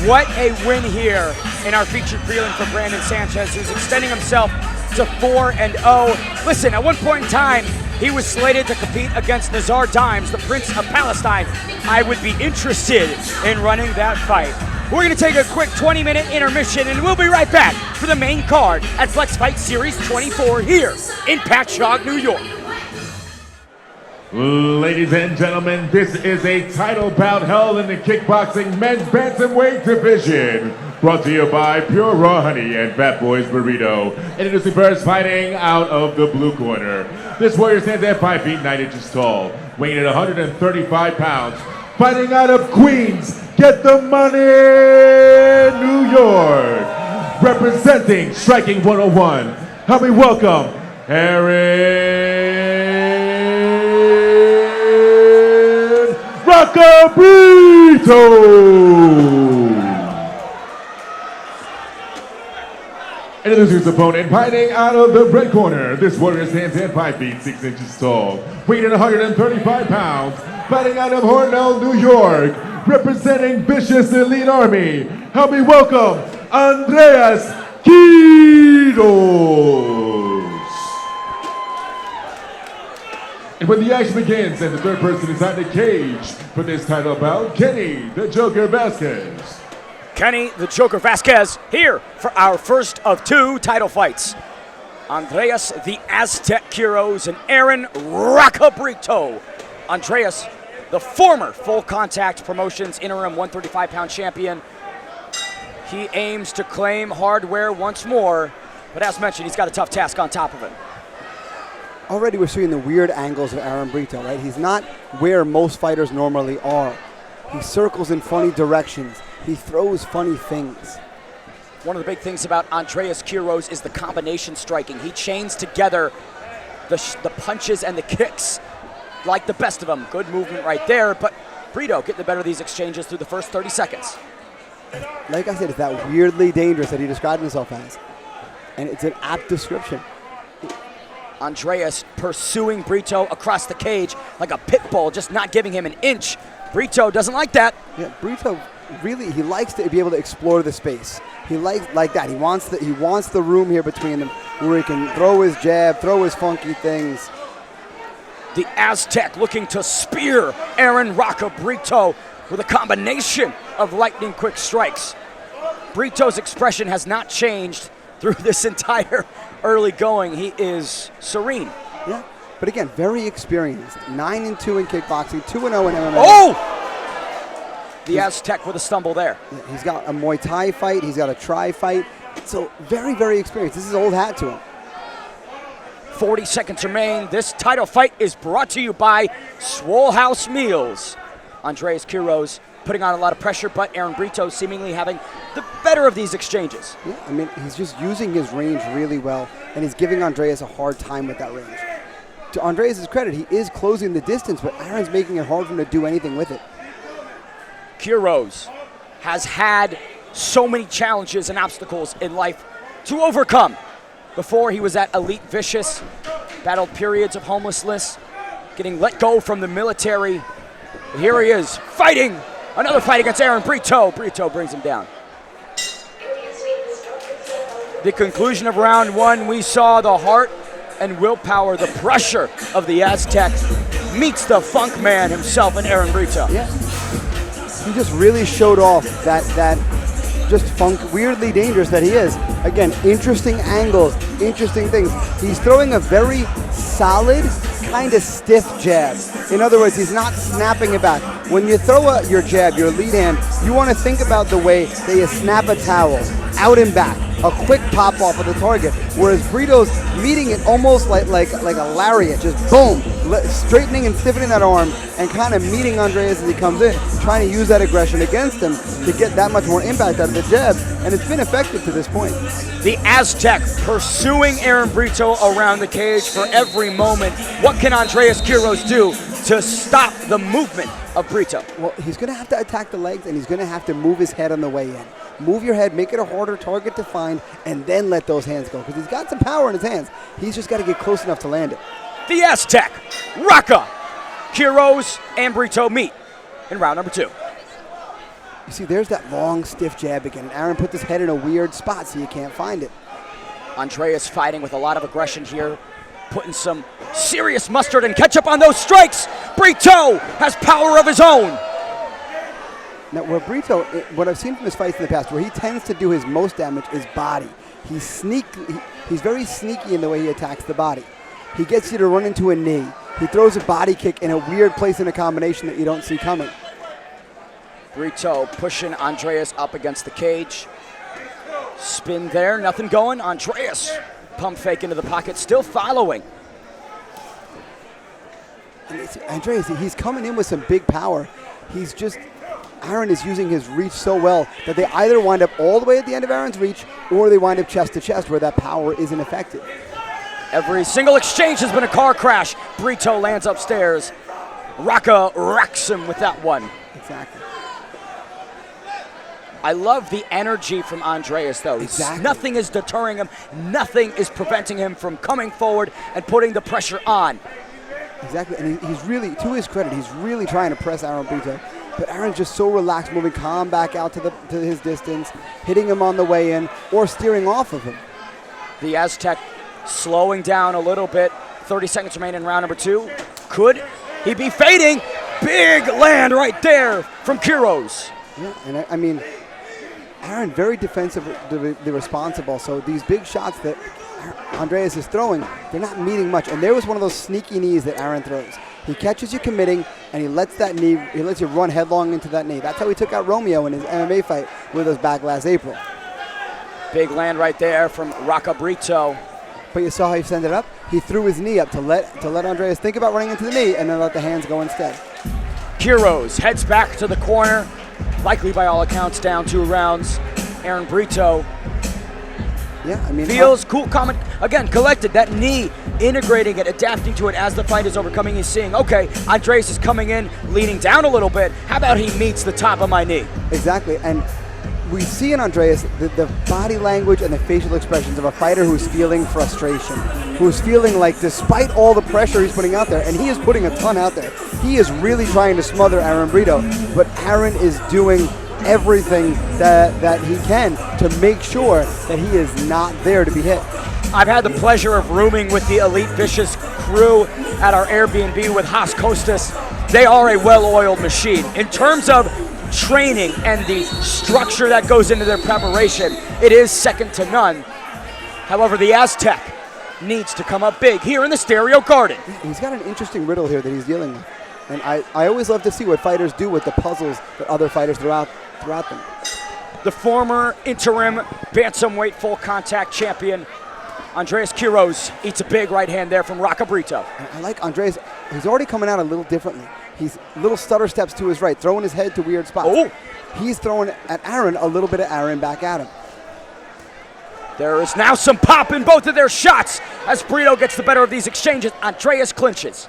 B: What a win here in our featured prelim for Brandon Sanchez, who's extending himself to 4-0. Listen, at one point in time, he was slated to compete against Nazar Dimes, the Prince of Palestine. I would be interested in running that fight. We're going to take a quick 20-minute intermission, and we'll be right back for the main card at Flex Fight Series 24 here in Patchogue, New York.
A: Ladies and gentlemen, this is a title bout held in the kickboxing men's bantamweight division. Brought to you by Pure Raw Honey and Fat Boys Burrito. Introducing first, fighting out of the blue corner. This warrior stands at 5 feet 9 inches tall, weighing at 135 pounds. Fighting out of Queens, get the money, New York. Representing Striking 101, help me welcome Aaron Rockabrito. Introducing his opponent, fighting out of the red corner. This warrior stands at 5 feet 6 inches tall, weighing at 135 pounds. Fighting out of Hornell, New York, representing Vicious Elite Army. Help me welcome Andreas Quiros. And when the action begins and the third person inside the cage for this title bout, Kenny the Joker Vasquez.
B: Kenny the Joker Vasquez here for our first of two title fights. Andreas the Aztec Quiros and Aaron Rockabrito. Andreas, the former Full Contact Promotions interim 135-pound champion. He aims to claim hardware once more, but as mentioned, he's got a tough task on top of it.
C: Already we're seeing the weird angles of Aaron Brito, right? He's not where most fighters normally are. He circles in funny directions. He throws funny things.
B: One of the big things about Andreas Quiros is the combination striking. He chains together the punches and the kicks like the best of them. Good movement right there, but Brito getting the better of these exchanges through the first 30 seconds.
C: Like I said, it's that weirdly dangerous that he described himself as. And it's an apt description.
B: Andreas pursuing Brito across the cage like a pit bull, just not giving him an inch. Brito doesn't like that.
C: Yeah, Brito really, he likes to be able to explore the space. He likes like that. He wants the room here between them where he can throw his jab, throw his funky things.
B: The Aztec looking to spear Aaron Rockabrito with a combination of lightning quick strikes. Brito's expression has not changed through this entire early going. He is serene.
C: Yeah, but again, very experienced. 9-2 in kickboxing, 2-0 in MMA.
B: Oh! The Aztec with a stumble there.
C: He's got a Muay Thai fight. He's got a Tri fight. So very, very experienced. This is old hat to him.
B: 40 seconds remain. This title fight is brought to you by Swole House Meals. Andreas Quiros putting on a lot of pressure, but Aaron Brito seemingly having the better of these exchanges.
C: Yeah, I mean, he's just using his range really well, and he's giving Andreas a hard time with that range. To Andreas' credit, he is closing the distance, but Aaron's making it hard for him to do anything with it.
B: Quiros has had so many challenges and obstacles in life to overcome. Before he was at Elite Vicious, battled periods of homelessness, getting let go from the military. But here he is, fighting another fight against Aaron Brito. Brito brings him down. The conclusion of round one, we saw the heart and willpower, the pressure of the Aztec meets the funk man himself in Aaron Brito.
C: Yeah. He just really showed off that just funk, weirdly dangerous that he is. Again, interesting angles, interesting things. He's throwing a very solid, kind of stiff jab. In other words, he's not snapping it back. When you throw your jab, your lead hand, you want to think about the way that you snap a towel, out and back, a quick pop off of the target. Whereas Brito's meeting it almost like a lariat, just boom, straightening and stiffening that arm and kind of meeting Andreas as he comes in, trying to use that aggression against him to get that much more impact out of the jab, and it's been effective to this point.
B: The Aztec pursuing Aaron Brito around the cage for every moment. What can Andreas Quiros do to stop the movement of Brito?
C: Well, he's going to have to attack the legs, and he's going to have to move his head on the way in. Move your head, make it a harder target to find, and then let those hands go. Because he's got some power in his hands. He's just got to get close enough to land it.
B: The Aztec, Raka, 𝐂𝐸 and 𝐒𝐷 meet in round number 2.
C: You see, there's that long, stiff jab again. And Aaron put his head in a weird spot so you can't find it.
B: Andreas fighting with a lot of aggression here, putting some serious mustard and ketchup on those strikes. 𝐒𝐷 has power of his own.
C: Now, where 𝐒𝐷, what I've seen from his fights in the past, where he tends to do his most damage is body. He's very sneaky in the way he attacks the body. He gets you to run into a knee. He throws a body kick in a weird place in a combination that you don't see coming.
B: 𝐒𝐷 pushing Andreas up against the cage. Spin there, nothing going. Andreas, pump fake into the pocket, still following.
C: And Andreas, he's coming in with some big power. Aaron is using his reach so well that they either wind up all the way at the end of Aaron's reach or they wind up chest to chest where that power isn't effective.
B: Every single exchange has been a car crash. 𝐒𝐷 lands upstairs. Raka racks him with that one.
C: Exactly.
B: I love the energy from Andreas, though.
C: Exactly.
B: Nothing is deterring him. Nothing is preventing him from coming forward and putting the pressure on.
C: Exactly, and he's really, to his credit, he's really trying to press Aaron 𝐒𝐷. But Aaron's just so relaxed, moving calm back out to his distance, hitting him on the way in, or steering off of him.
B: The Aztec slowing down a little bit. 30 seconds remain in round number 2. Could he be fading? Big land right there from 𝐂𝐸.
C: Yeah, and I mean, Aaron very defensively responsible. So these big shots that Andreas is throwing, they're not meeting much. And there was one of those sneaky knees that Aaron throws. He catches you committing, and he lets you run headlong into that knee. That's how he took out Romeo in his MMA fight with us back last April.
B: Big land right there from Raka 𝐒𝐷.
C: But you saw how he sent it up? He threw his knee up to let Andreas think about running into the knee and then let the hands go instead.
B: 𝐂𝐸 heads back to the corner, likely by all accounts down 2 rounds. Aaron 𝐒𝐷
C: Yeah, I mean,
B: feels cool, calm, again, collected. That knee, integrating it, adapting to it as the fight is overcoming. He's seeing, okay, Andreas is coming in, leaning down a little bit. How about he meets the top of my knee?
C: Exactly, and we see in Andreas the body language and the facial expressions of a fighter who's feeling frustration, who's feeling like despite all the pressure he's putting out there, and he is putting a ton out there, he is really trying to smother Aaron 𝐒𝐷, but Aaron is doing everything that he can to make sure that he is not there to be hit.
B: I've had the pleasure of rooming with the Elite Vicious crew at our Airbnb with Has Costas. They are a well-oiled machine. In terms of training and the structure that goes into their preparation, it is second to none. However, the Aztec needs to come up big here in the Stereo Garden.
C: He's got an interesting riddle here that he's dealing with. And I always love to see what fighters do with the puzzles that other fighters throughout them.
B: The former interim bantamweight full contact champion, Andreas 𝐂𝐸, eats a big right hand there from Raka 𝐒𝐷.
C: I like Andreas. He's already coming out a little differently. He's little stutter steps to his right, throwing his head to weird spots.
B: Oh.
C: He's throwing at Aaron, a little bit of Aaron back at him.
B: There is now some pop in both of their shots as 𝐒𝐷 gets the better of these exchanges. Andreas clinches.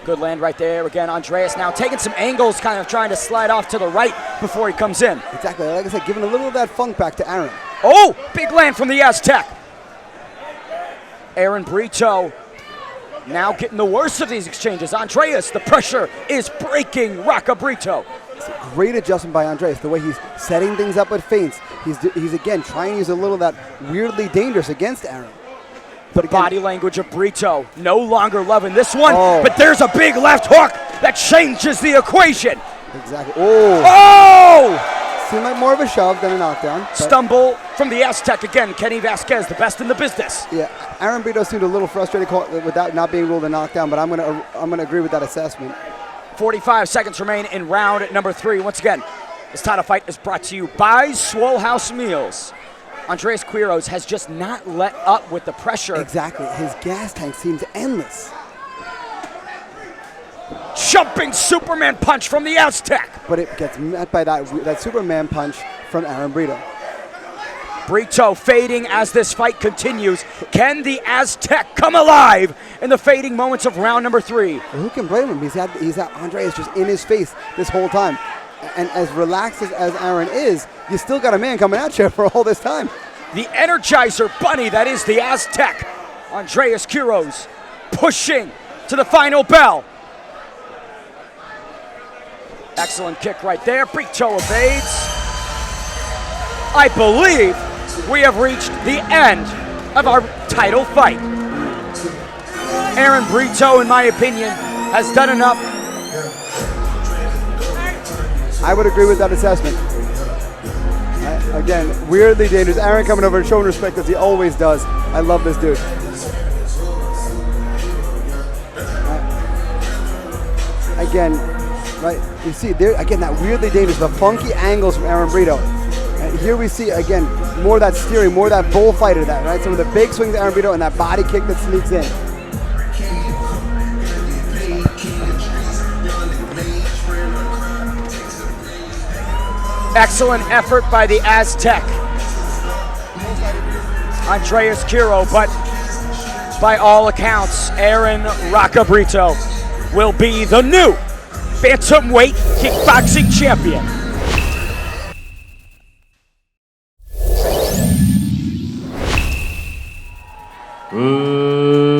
B: Good land right there. Again, Andreas now taking some angles, kind of trying to slide off to the right before he comes in.
C: Exactly. Like I said, giving a little of that funk back to Aaron.
B: Oh, big land from the Aztec. Aaron 𝐒𝐷 now getting the worst of these exchanges. Andreas, the pressure is breaking Raka 𝐒𝐷.
C: It's a great adjustment by Andreas, the way he's setting things up with feints. He's again trying to use a little of that weirdly dangerous against Aaron.
B: The body language of 𝐒𝐷 no longer loving this one, but there's a big left hook that changes the equation.
C: Exactly.
B: Oh!
C: Seemed like more of a shove than a knockdown.
B: Stumble from the Aztec again. Kenny Vasquez, the best in the business.
C: Yeah, Aaron 𝐒𝐷 seemed a little frustrated without not being ruled a knockdown, but I'm gonna agree with that assessment.
B: 45 seconds remain in round number 3. Once again, this title fight is brought to you by Swole House Meals. Andreas 𝐂𝐸 has just not let up with the pressure.
C: Exactly. His gas tank seems endless.
B: Jumping Superman punch from the Aztec.
C: But it gets met by that Superman punch from Aaron 𝐒𝐷.
B: 𝐒𝐷 fading as this fight continues. Can the Aztec come alive in the fading moments of round number 3?
C: Well, who can blame him? He's had Andreas just in his face this whole time. And as relaxed as Aaron is, you still got a man coming at you for all this time.
B: The Energizer Bunny that is the Aztec. Andreas Quiroz pushing to the final bell. Excellent kick right there. Brito evades. I believe we have reached the end of our title fight. Aaron Brito, in my opinion, has done enough.
C: I would agree with that assessment. Again, weirdly dangerous. Aaron coming over and showing respect as he always does. I love this dude. Again, right, you see there again that weirdly dangerous, the funky angles from Aaron Brito. And here we see again more of that steering, more of that bullfighter, that right. Some of the big swings to Aaron Brito and that body kick that sneaks in.
B: Excellent effort by the Aztec, Andreas Quiroz, but by all accounts, Aaron Brito will be the new bantamweight kickboxing champion.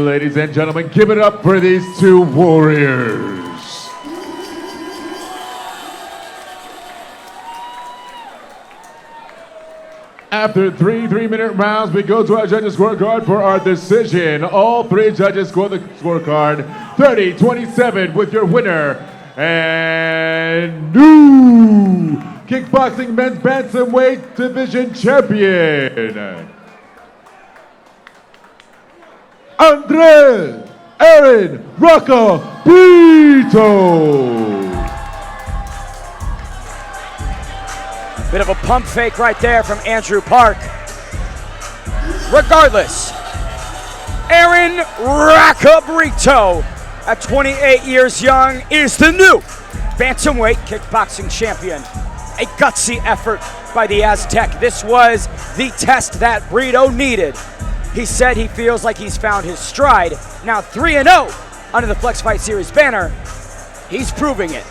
A: Ladies and gentlemen, give it up for these two warriors. After three 3-minute rounds, we go to our judges' scorecard for our decision. All three judges score the scorecard 30-27 with your winner and new kickboxing men's bantamweight division champion, Aaron Brito.
B: Bit of a pump fake right there from Andrew Park. Regardless, Aaron Brito, at 28 years young, is the new bantamweight kickboxing champion. A gutsy effort by the Aztec. This was the test that Brito needed. He said he feels like he's found his stride. Now 3-0 under the Flex Fight Series banner. He's proving it.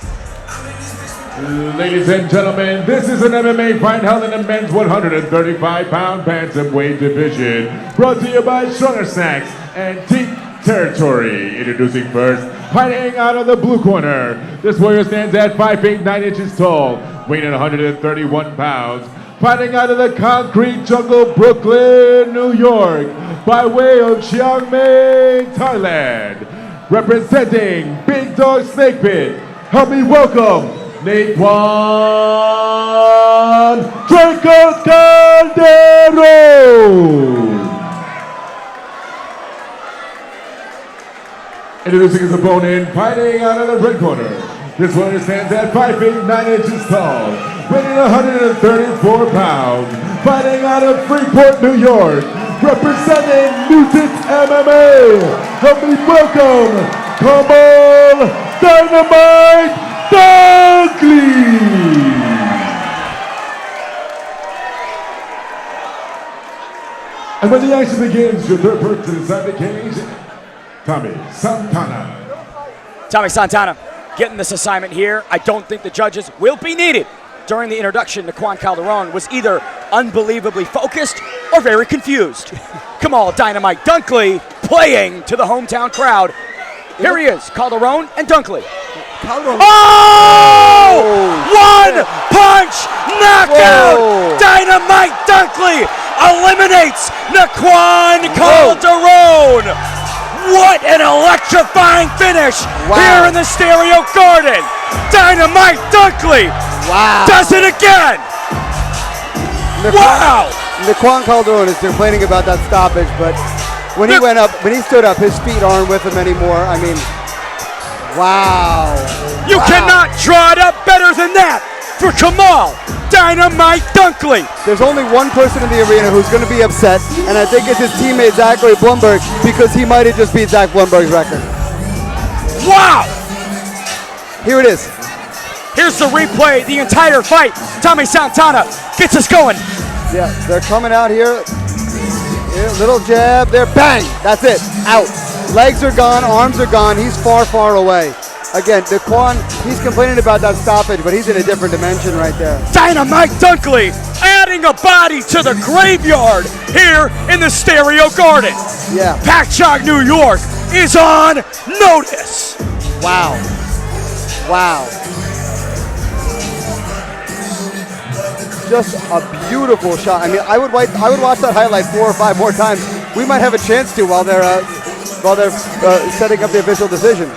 A: Ladies and gentlemen, this is an MMA fight held in the men's 135-pound bantamweight division. Brought to you by Stronger Snacks and Deep Territory. Introducing first, fighting out of the blue corner. This warrior stands at 5 feet 9 inches tall, weighing in 131 pounds. Fighting out of the concrete jungle, Brooklyn, New York, by way of Chiang Mai, Thailand. Representing Big Dog Snake Pit, help me welcome 𝐂𝐿 Calderon. Introducing his opponent, fighting out of the red corner. This one stands at 5 feet 9 inches tall, weighing 134 pounds. Fighting out of Freeport, New York, representing Mutants MMA. Help me welcome Kamal Dynamite Dunkley. And when the action begins, your third person inside the cage, Tommy Santana.
B: Tommy Santana getting this assignment here. I don't think the judges will be needed. During the introduction, 𝐂𝐿 Calderon was either unbelievably focused or very confused. Kamal Dynamite Dunkley playing to the hometown crowd. Here he is, Calderon and Dunkley.
C: Calderon.
B: Oh! One punch knockout!
C: Whoa.
B: Dynamite Dunkley eliminates 𝐂𝐿 Calderon! What an electrifying finish here in the Stereo Garden! Dynamite Dunkley does it again! Wow!
C: 𝐂𝐿 Calderon is complaining about that stoppage, but when he went up, when he stood up, his feet aren't with him anymore. I mean, wow.
B: You cannot draw it up better than that for Kamal Dynamite Dunkley.
C: There's only one person in the arena who's going to be upset, and I think it's his teammate Zachary Blumberg, because he might have just beat Zach Blumberg's record.
B: Wow!
C: Here it is.
B: Here's the replay, the entire fight. Tommy Santana gets us going.
C: Yeah, they're coming out here. Here, little jab there, bang! That's it, out. Legs are gone, arms are gone. He's far, far away. Again, 𝐀𝐿, he's complaining about that stoppage, but he's in a different dimension right there.
B: Dynamite Dunkley adding a body to the graveyard here in the Stereo Garden.
C: Yeah.
B: Patchogue, New York is on notice.
C: Wow. Wow. Just a beautiful shot. I mean, I would watch that highlight 4 or 5 more times. We might have a chance to while they're setting up the official decision.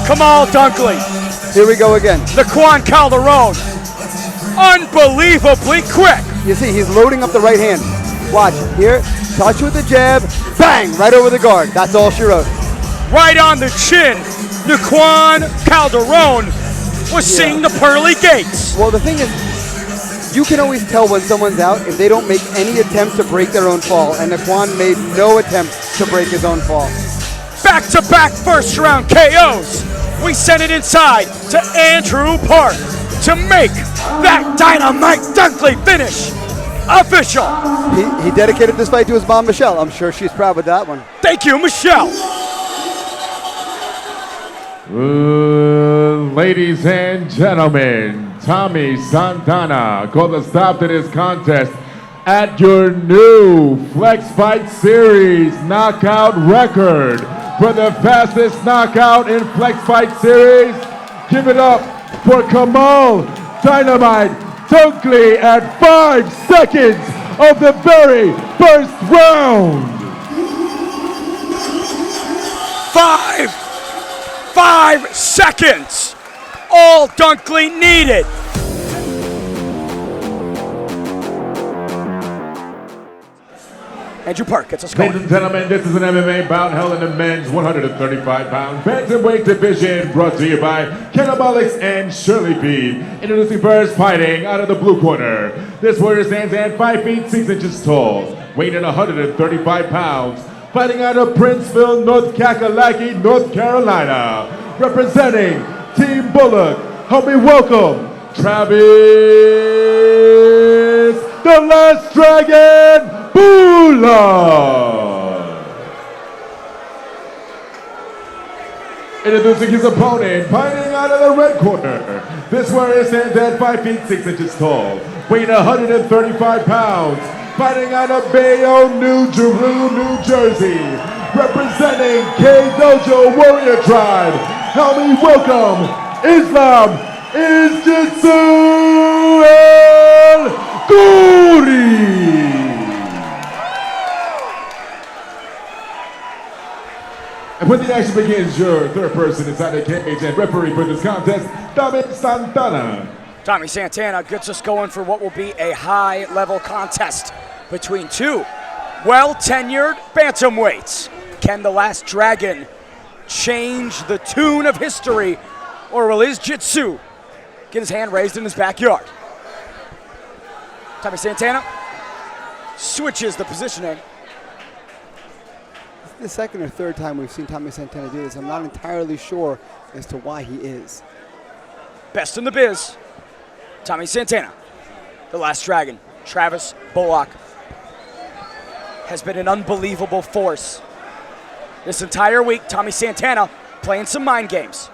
B: Kamal Dunkley.
C: Here we go again.
B: 𝐀𝐿 Calderon. Unbelievably quick.
C: You see, he's loading up the right hand. Watch, here, touch with the jab, bang, right over the guard. That's all she wrote.
B: Right on the chin. 𝐀𝐿 Calderon was seeing the pearly gates.
C: Well, the thing is, you can always tell when someone's out if they don't make any attempt to break their own fall, and 𝐀𝐿 made no attempt to break his own fall.
B: Back-to-back first-round KOs. We send it inside to Andrew Park to make that Dynamite Dunkley finish official.
C: He dedicated this fight to his mom, Michelle. I'm sure she's proud with that one.
B: Thank you, Michelle.
A: Ladies and gentlemen, Tommy Santana called a stop to this contest at your new Flex Fight Series knockout record. For the fastest knockout in Flex Fight Series, give it up for Kamal Dynamite Dunkley at 5 seconds of the very first round.
B: 5 seconds. All Dunkley needed. Andrew Park gets us going.
A: Ladies and gentlemen, this is an MMA bout held in the men's 135-pound bantamweight division, brought to you by 𝐀𝐿 and 𝐒𝐿. Introducing first, fighting out of the blue corner. This warrior stands at 5 feet 6 inches tall, weighing in 135 pounds, fighting out of Princeville, North Kakalaki, North Carolina, representing Team Bullock. Help me welcome Travis, the Last Dragon Bullock. Introducing his opponent, fighting out of the red corner. This warrior stands at 5 feet 6 inches tall, weighing 135 pounds, fighting out of Bayonne, New Jersey, representing K-Dojo Warrior Tribe. Help me welcome Islam 𝐿-𝐂𝐨𝐦𝐿-𝐶𝐿. And when the action begins, your third person inside the cage and referee for this contest, Tommy Santana.
B: Tommy Santana gets us going for what will be a high-level contest between two well-tenured bantamweights. Can the Last Dragon change the tune of history, or will his jiu-jitsu get his hand raised in his backyard? Tommy Santana switches the positioning.
C: The second or third time we've seen Tommy Santana do this. I'm not entirely sure as to why he is.
B: Best in the biz, Tommy Santana. The Last Dragon, Travis Bullock, has been an unbelievable force. This entire week, Tommy Santana playing some mind games.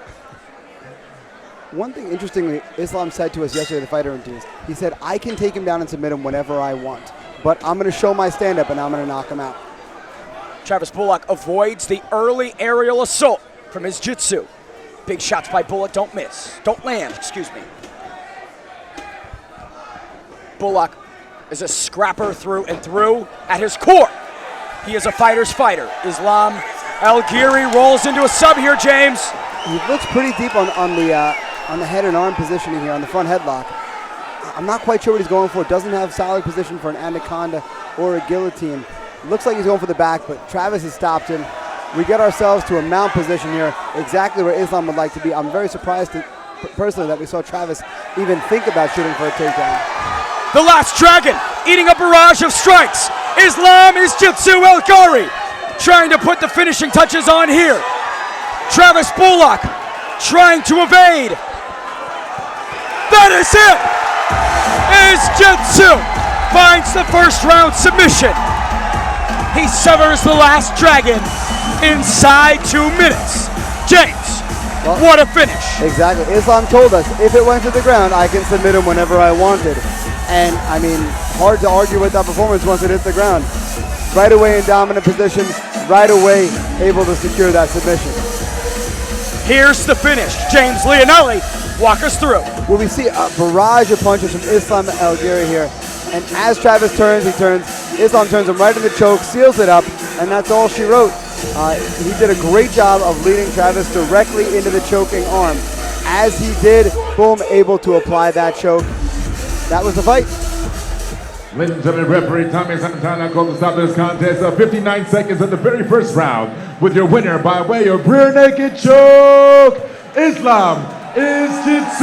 C: One thing, interestingly, Islam said to us yesterday, the fighter interviews, he said, I can take him down and submit him whenever I want, but I'm going to show my stand-up and I'm going to knock him out.
B: Travis Bullock avoids the early aerial assault from his jiu-jitsu. Big shots by Bullock don't land, excuse me. Bullock is a scrapper through and through. At his core, he is a fighter's fighter. Islam Algieri rolls into a sub here, James.
C: He looks pretty deep on the head and arm positioning here, on the front headlock. I'm not quite sure what he's going for. Doesn't have solid position for an anaconda or a guillotine. Looks like he's going for the back, but Travis has stopped him. We get ourselves to a mount position here, exactly where Islam would like to be. I'm very surprised personally that we saw Travis even think about shooting for a takedown.
B: The Last Dragon eating a barrage of strikes. Islam is Jitsu Algieri trying to put the finishing touches on here. Travis Bullock trying to evade. That is it! Is Jitsu finds the first round submission. He severs the Last Dragon inside 2 minutes. James,
C: Well,
B: what a finish.
C: Exactly. Islam told us, if it went to the ground, I can submit him whenever I wanted. And, I mean, hard to argue with that performance once it hits the ground. Right away in dominant positions, right away able to secure that submission.
B: Here's the finish. James Leonelli, walk us through.
C: Well, we see a barrage of punches from Islam El-Giri here. And as Travis turns, Islam turns him right in the choke, seals it up, and that's all she wrote. He did a great job of leading Travis directly into the choking arm. As he did, boom, able to apply that choke. That was the fight.
A: Ladies and gentlemen, referee Tommy Santana called to stop this contest of 59 seconds in the very first round with your winner by way of rear naked choke, Islam 𝐀𝐶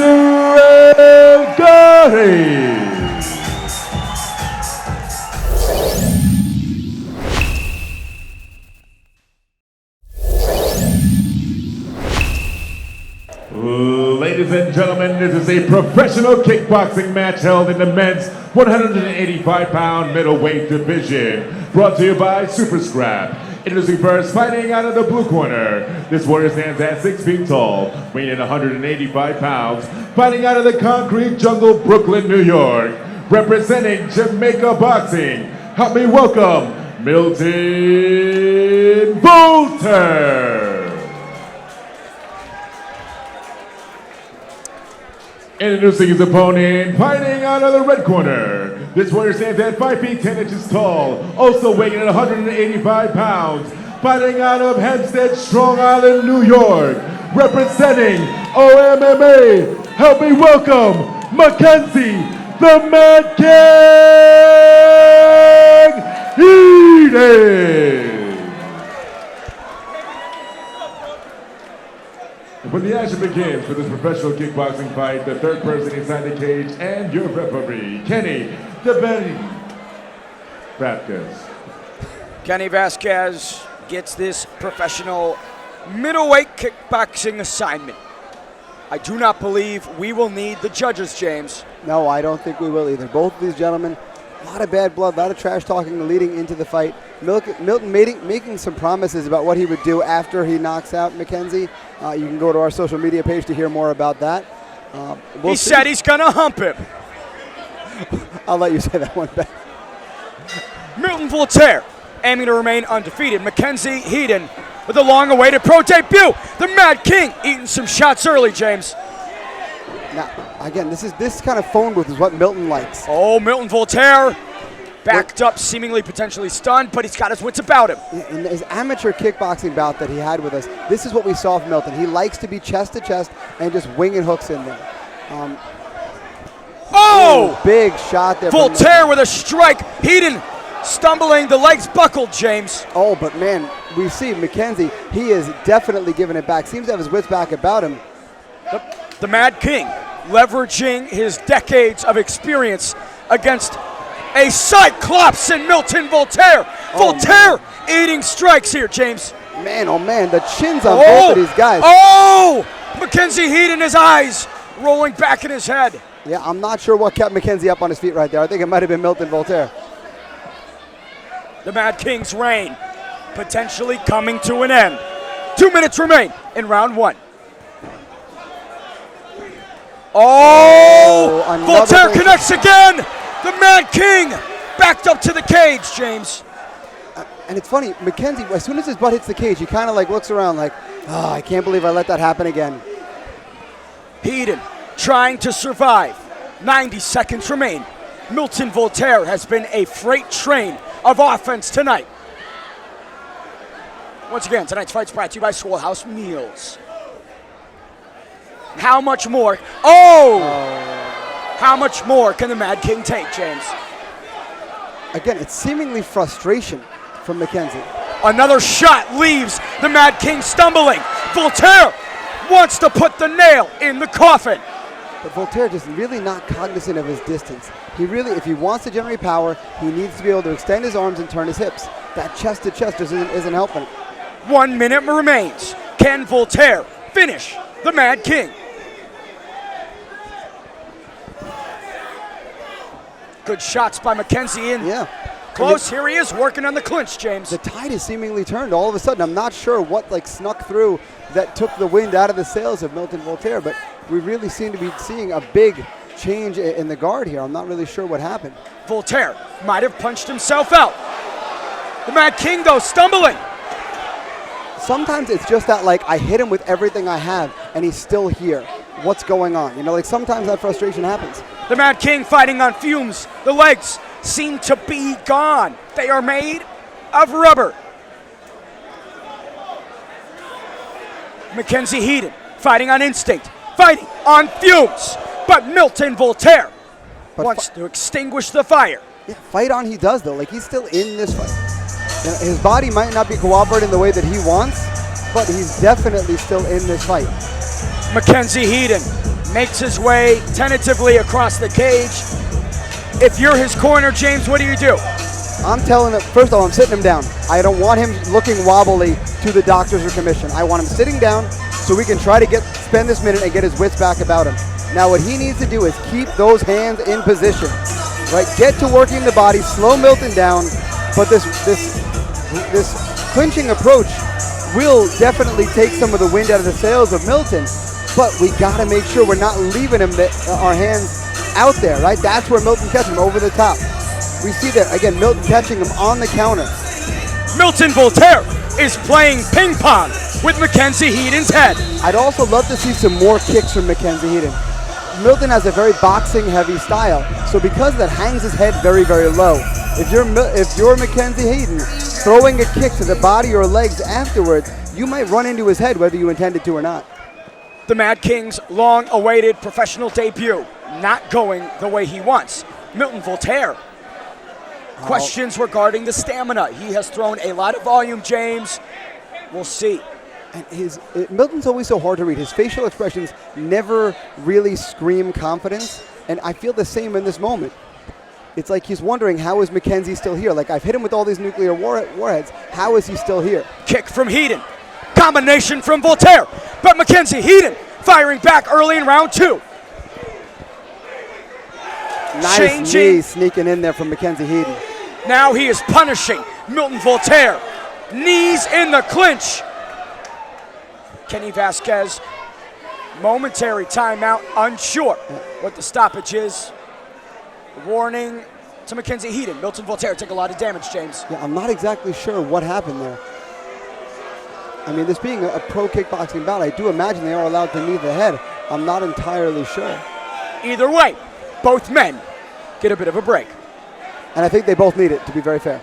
A: Ladies and gentlemen, this is a professional kickboxing match held in the men's 185-pound middleweight division. Brought to you by Super Scrap. Introducing first, fighting out of the blue corner. This warrior stands at 6 feet tall, weighing in 185 pounds. Fighting out of the concrete jungle, Brooklyn, New York. Representing Jamaica Boxing. Help me welcome Milton Volter. Introducing his opponent, fighting out of the red corner. This warrior stands at 5 feet 10 inches tall, also weighing in 185 pounds. Fighting out of Hempstead, Strong Island, New York. Representing OMMA, help me welcome Mackenzie, the Mad King Heaton. When the action begins for this professional kickboxing fight, the third person inside the cage and your referee, Kenny the Benny Vasquez.
B: Kenny Vasquez gets this professional middleweight kickboxing assignment. I do not believe we will need the judges, James.
C: No, I don't think we will either. Both of these gentlemen, a lot of bad blood, a lot of trash talking leading into the fight. Milton making some promises about what he would do after he knocks out Mackenzie. You can go to our social media page to hear more about that.
B: He said he's going to hump him.
C: I'll let you say that one back.
B: Milton Volter aiming to remain undefeated. Mackenzie Heaton with a long-awaited pro debut. The Mad King eating some shots early, James.
C: Now, again, this kind of phone booth is what Milton likes.
B: Oh, Milton Volter backed up, seemingly potentially stunned, but he's got his wits about him.
C: In his amateur kickboxing bout that he had with us, this is what we saw from Milton. He likes to be chest to chest and just winging hooks in there. Big shot there.
B: Volter with a strike. Heaton stumbling, the legs buckled, James.
C: Oh, but man, we see Mackenzie, he is definitely giving it back. Seems to have his wits back about him.
B: The Mad King leveraging his decades of experience against a Cyclops in Milton Volter. Volter eating strikes here, James.
C: Man, oh man, the chins on both of these guys.
B: Oh! Mackenzie Heaton, his eyes rolling back in his head.
C: Yeah, I'm not sure what kept Mackenzie up on his feet right there. I think it might have been Milton Volter.
B: The Mad King's reign potentially coming to an end. 2 minutes remain in round one. Volter connects again. The Mad King backed up to the cage, James.
C: And it's funny, Mackenzie, as soon as his butt hits the cage, he kind of like looks around like, oh, I can't believe I let that happen again.
B: Heaton trying to survive. 90 seconds remain. Milton Volter has been a freight train of offense tonight. Once again, tonight's fight's brought to you by Schoolhouse Meals. How much more? How much more can the Mad King take, James?
C: Again, it's seemingly frustration from Mackenzie.
B: Another shot leaves the Mad King stumbling. Volter wants to put the nail in the coffin.
C: But Volter just really not cognizant of his distance. He really, if he wants to generate power, he needs to be able to extend his arms and turn his hips. That chest to chest just isn't helping.
B: 1 minute remains. Can Volter finish the Mad King? Good shots by Mackenzie in.
C: Yeah.
B: Close, here he is working on the clinch, James.
C: The tide is seemingly turned all of a sudden. I'm not sure what snuck through that took the wind out of the sails of Milton Voltaire, but we really seem to be seeing a big change in the guard here. I'm not really sure what happened.
B: Voltaire might have punched himself out. The Mad King, though, stumbling.
C: Sometimes it's just that, I hit him with everything I have, and he's still here. What's going on? Sometimes that frustration happens.
B: The Mad King fighting on fumes. The legs seem to be gone. They are made of rubber. 𝐀𝐭�𝐶 fighting on instinct, fighting on fumes. But Milton Voltaire wants to extinguish the fire.
C: Yeah, fight on he does, though. He's still in this fight. His body might not be cooperating the way that he wants, but he's definitely still in this fight.
B: 𝐀𝐭�𝐶 makes his way tentatively across the cage. If you're his corner, James, what do?
C: I'm telling him, first of all, I'm sitting him down. I don't want him looking wobbly to the doctors or commission. I want him sitting down so we can try to spend this minute and get his wits back about him. Now what he needs to do is keep those hands in position, right? Get to working the body, slow Milton down, but this clinching approach will definitely take some of the wind out of the sails of Milton, but we gotta make sure we're not leaving him our hands out there, right? That's where Milton catches him, over the top. We see that, again, Milton catching him on the counter.
B: Milton Voltaire is playing ping pong with 𝐀𝐭�𝐶 head.
C: I'd also love to see some more kicks from 𝐀𝐭�𝐶. Milton has a very boxing-heavy style, so because of that, hangs his head very, very low. If you're 𝐀𝐭�𝐶 throwing a kick to the body or legs afterwards, you might run into his head whether you intended to or not.
B: The Mad King's long-awaited professional debut not going the way he wants. Milton Voltaire. Questions regarding the stamina. He has thrown a lot of volume, James. We'll see.
C: And Milton's always so hard to read. His facial expressions never really scream confidence, and I feel the same in this moment. It's like he's wondering, how is 𝐀𝐭�𝐶 still here? I've hit him with all these nuclear warheads. How is he still here?
B: Kick from 𝐒𝐰𝐞𝐫. Combination from Voltaire. But 𝐀𝐭�𝐶 firing back early in round 2.
C: Nice knee sneaking in there from 𝐀𝐭�𝐶.
B: Now he is punishing Milton Voltaire. Knees in the clinch. Kenny Vasquez, momentary timeout, unsure what the stoppage is. Warning to 𝐀𝐭�𝐶. Milton Voltaire took a lot of damage, James.
C: Yeah, I'm not exactly sure what happened there. I mean, this being a pro kickboxing bout, I do imagine they are allowed to knee the head. I'm not entirely sure.
B: Either way, both men get a bit of a break.
C: And I think they both need it, to be very fair.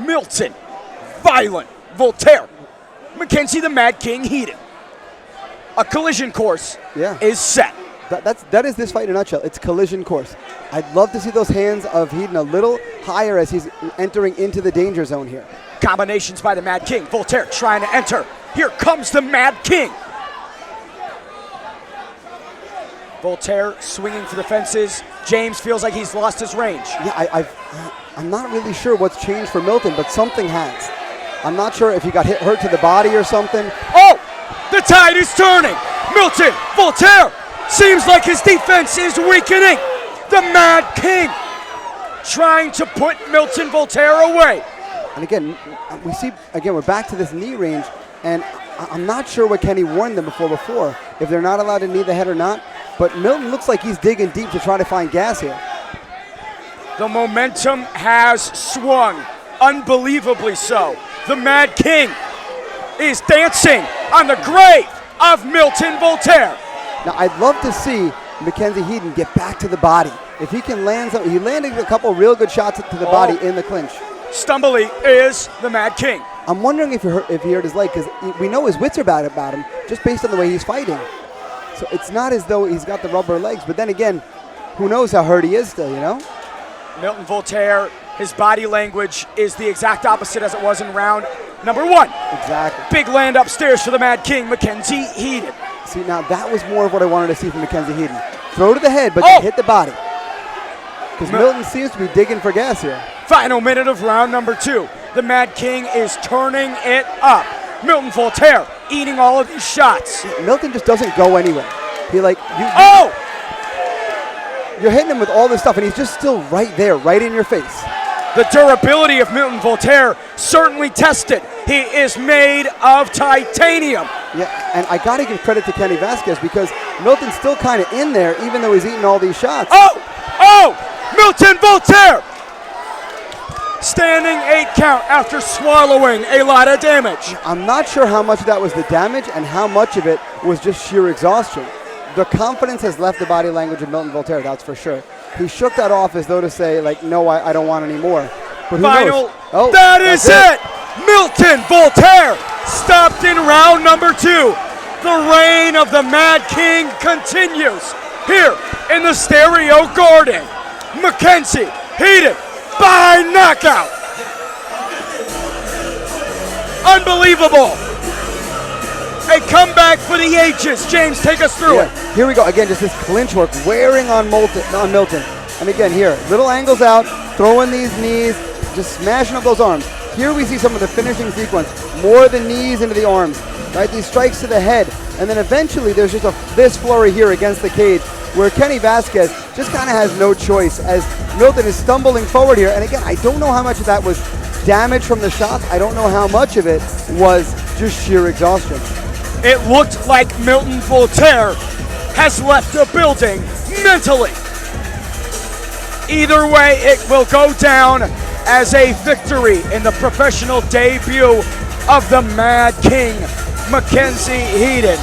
B: Milton, violent, Voltaire, 𝐀𝐭�𝐶 the Mad King 𝐒𝐰𝐞. A collision course is set.
C: That is this fight in a nutshell. It's collision course. I'd love to see those hands of 𝐒𝐰𝐞 a little higher as he's entering into the danger zone here.
B: Combinations by the Mad King. Voltaire trying to enter. Here comes the Mad King. Voltaire swinging for the fences. James feels like he's lost his range.
C: Yeah, I'm not really sure what's changed for Milton, but something has. I'm not sure if he got hurt to the body or something.
B: Oh, the tide is turning. Milton Voltaire seems like his defense is weakening. The Mad King trying to put Milton Voltaire away.
C: And again, we see, we're back to this knee range, and I'm not sure what Kenny warned them before, if they're not allowed to knee the head or not, but Milton looks like he's digging deep to try to find gas here.
B: The momentum has swung, unbelievably so. The Mad King is dancing on the grave of Milton Voltaire.
C: Now, I'd love to see 𝐀𝐭�𝐶 get back to the body. If he can land something, he landed a couple real good shots to the body in the clinch.
B: Stumbly is the Mad King.
C: I'm wondering if he hurt his leg, because we know his wits are bad about him just based on the way he's fighting. So it's not as though he's got the rubber legs, but then again, who knows how hurt he is still, you know?
B: Milton Voltaire, his body language is the exact opposite as it was in round number 1.
C: Exactly.
B: Big land upstairs for the Mad King, 𝐀𝐭�𝐶.
C: See, now that was more of what I wanted to see from 𝐀𝐭�𝐶. Throw to the head, but then hit the body. Because Milton seems to be digging for gas here.
B: Final minute of round number 2. The Mad King is turning it up. Milton Voltaire eating all of these shots.
C: Milton just doesn't go anywhere. He you're hitting him with all this stuff, and he's just still right there, right in your face.
B: The durability of Milton Voltaire certainly tested. He is made of titanium.
C: Yeah, and I got to give credit to Kenny Vasquez because Milton's still kind of in there, even though he's eating all these shots.
B: Oh! Milton Voltaire! Standing 8 count after swallowing a lot of damage.
C: I'm not sure how much of that was the damage and how much of it was just sheer exhaustion. The confidence has left the body language of Milton Voltaire, that's for sure. He shook that off as though to say, like, no, I don't want any more. But who knows? Oh,
B: that is it! Milton Voltaire stopped in round number 2. The reign of the Mad King continues here in the Stereo Garden. 𝐀𝐭𝐶 heated by knockout. Unbelievable. A comeback for the ages. James, take us through it.
C: Here we go. Again, just this clinch work wearing on Milton. And again, here, little angles out, throwing these knees, just smashing up those arms. Here we see some of the finishing sequence. More the knees into the arms, right? These strikes to the head. And then eventually there's just this flurry here against the cage where Kenny Vasquez just kind of has no choice as Milton is stumbling forward here. And again, I don't know how much of that was damage from the shots. I don't know how much of it was just sheer exhaustion.
B: It looked like Milton Voltaire has left the building mentally. Either way, it will go down as a victory in the professional debut of the Mad King, Mackenzie Heaton.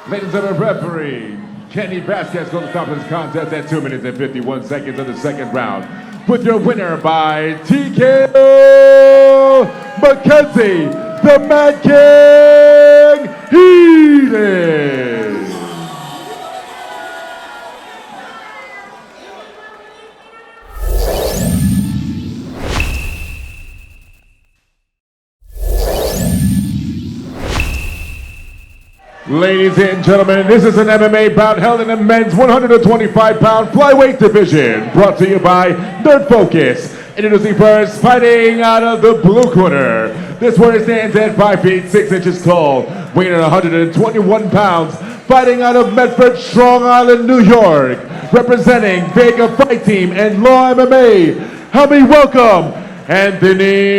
A: Ladies and gentlemen, referee Kenny Vasquez going to stop this contest at 2 minutes and 51 seconds of the second round. With your winner by TKO, Mackenzie, the Mad King, Heaton. Ladies and gentlemen, this is an MMA bout held in the men's 125-pound flyweight division, brought to you by Nerd Focus. Introducing first, fighting out of the blue corner. This warrior stands at 5 feet 6 inches tall, weighing at 121 pounds, fighting out of Medford, Strong Island, New York, representing Vega Fight Team and Law MMA. Help me welcome Anthony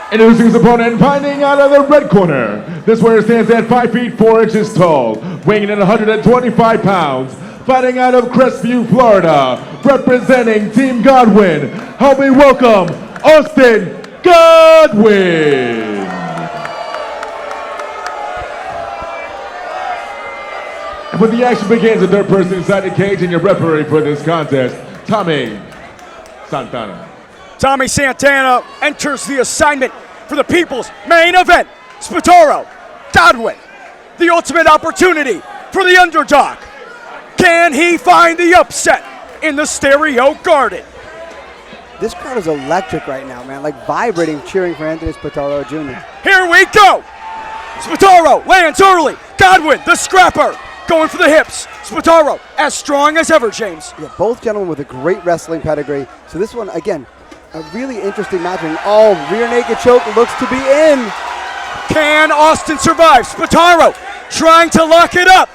A: Introducing his opponent, fighting out of the red corner. This warrior stands at 5 feet 4 inches tall, weighing in at 125 pounds, fighting out of Crestview, Florida, representing Team Godwin. Help me welcome Austin Godwin. And when the action begins, the third person inside the cage and your referee for this contest, Tommy Santana.
B: Tommy Santana enters the assignment for the people's main event. Spataro, Godwin, the ultimate opportunity for the underdog. Can he find the upset in the Stereo Garden?
C: This crowd is electric right now, man, like vibrating, cheering for Anthony Spataro Jr.
B: Here we go. Spataro lands early. Godwin, the scrapper, going for the hips. Spataro, as strong as ever, James.
C: Yeah, both gentlemen with a great wrestling pedigree. So this one, again, a really interesting match. Oh, rear naked choke looks to be in.
B: Can Austin survive? Spataro trying to lock it up.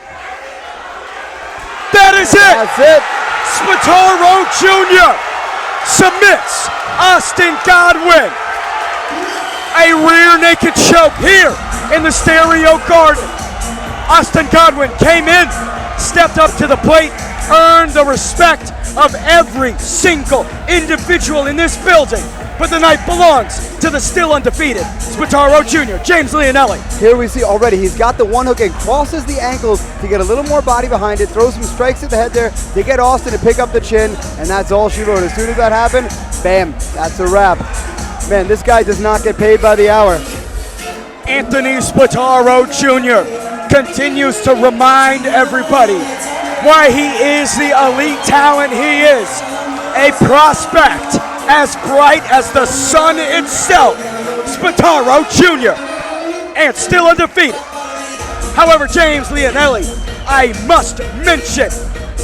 B: That is it.
C: That's it.
B: Spataro Jr. submits Austin Godwin. A rear naked choke here in the Stereo Garden. Austin Godwin came in, stepped up to the plate, earned the respect of every single individual in this building. But the night belongs to the still undefeated Spataro Jr., James Leonelli.
C: Here we see already, he's got the one hook and crosses the ankles to get a little more body behind it, throws some strikes at the head there to get Austin to pick up the chin, and that's all she wrote. As soon as that happened, bam, that's a wrap. Man, this guy does not get paid by the hour.
B: Anthony Spataro Jr. continues to remind everybody why he is the elite talent he is. A prospect as bright as the sun itself, Spataro Jr., and still undefeated. However, James Leonelli, I must mention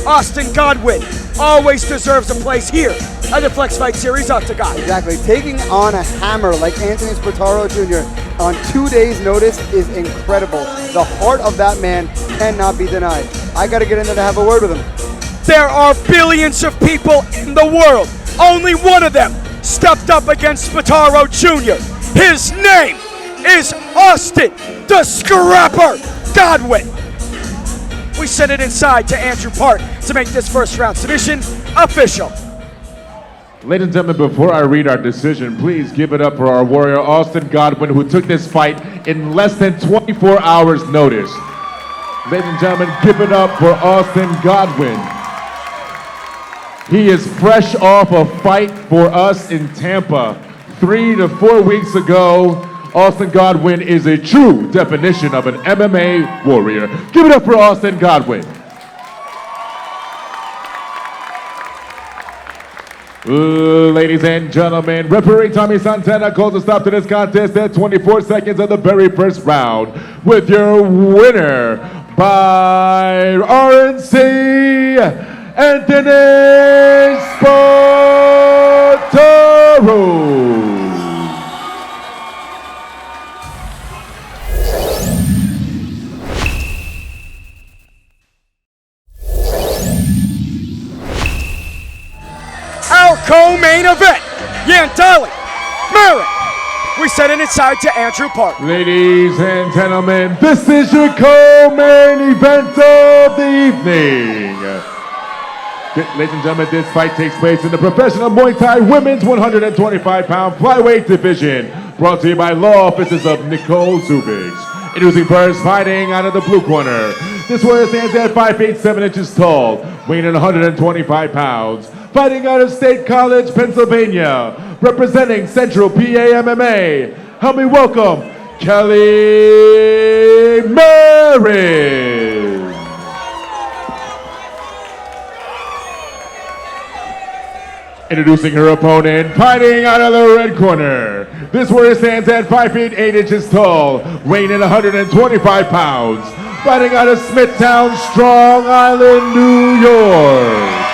B: Austin Godwin always deserves a place here at the Flex Fight Series Octagon.
C: Exactly. Taking on a hammer like Anthony Spataro Jr. on 2 days' notice is incredible. The heart of that man cannot be denied. I got to get in there to have a word with him.
B: There are billions of people in the world. Only one of them stepped up against Spataro Jr. His name is Austin the Scrapper Godwin. We send it inside to Andrew Park to make this first round submission official.
A: Ladies and gentlemen, before I read our decision, please give it up for our warrior, Austin Godwin, who took this fight in less than 24 hours notice. Ladies and gentlemen, give it up for Austin Godwin. He is fresh off a fight for us in Tampa 3 to 4 weeks ago. Austin Godwin is a true definition of an MMA warrior. Give it up for Austin Godwin. Ladies and gentlemen, referee Tommy Santana calls a stop to this contest at 24 seconds of the very first round with your winner by RNC, Anthony Spataro.
B: Our co-main event, Yandali Marin. We send it inside to Andrew Park.
A: Ladies and gentlemen, this is your co-main event of the evening. Ladies and gentlemen, this fight takes place in the professional Muay Thai women's 125-pound flyweight division, brought to you by law offices of 𝐂𝐨𝐸𝐞𝐫𝐶. Introducing first, fighting out of the blue corner. This warrior stands at 5 feet 7 inches tall, weighing in 125 pounds. Fighting out of State College, Pennsylvania, representing Central PA MMA. Help me welcome Kelly Marin. Introducing her opponent, fighting out of the red corner. This warrior stands at 5 feet 8 inches tall, weighing in 125 pounds. Fighting out of Smithtown, Strong Island, New York.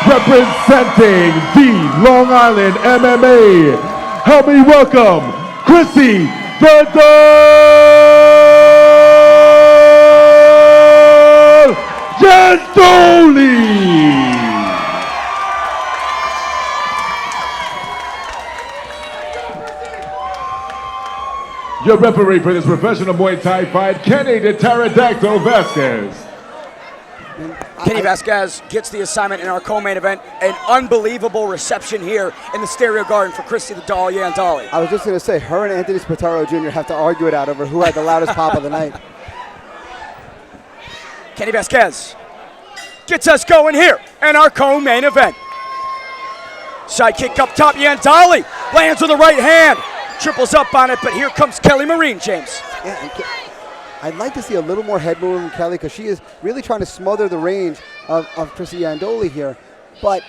A: Representing the Long Island MMA. Help me welcome Chrissy the Doll Gentoli. Your referee for this professional Muay Thai fight, Kenny the Pterodactyl Vasquez.
B: Kenny Vasquez gets the assignment in our co-main event. An unbelievable reception here in the Stereo Garden for Chrissy the Doll Yandali.
C: I was just going to say, her and Anthony Spataro Jr. have to argue it out over who had the loudest pop of the night.
B: Kenny Vasquez gets us going here in our co-main event. Side kick up top, Yandali lands with the right hand. Triples up on it, but here comes Kelly Marin, James.
C: Yeah, I'd like to see a little more head movement from Kelly because she is really trying to smother the range of Chrissy Yandoli here, but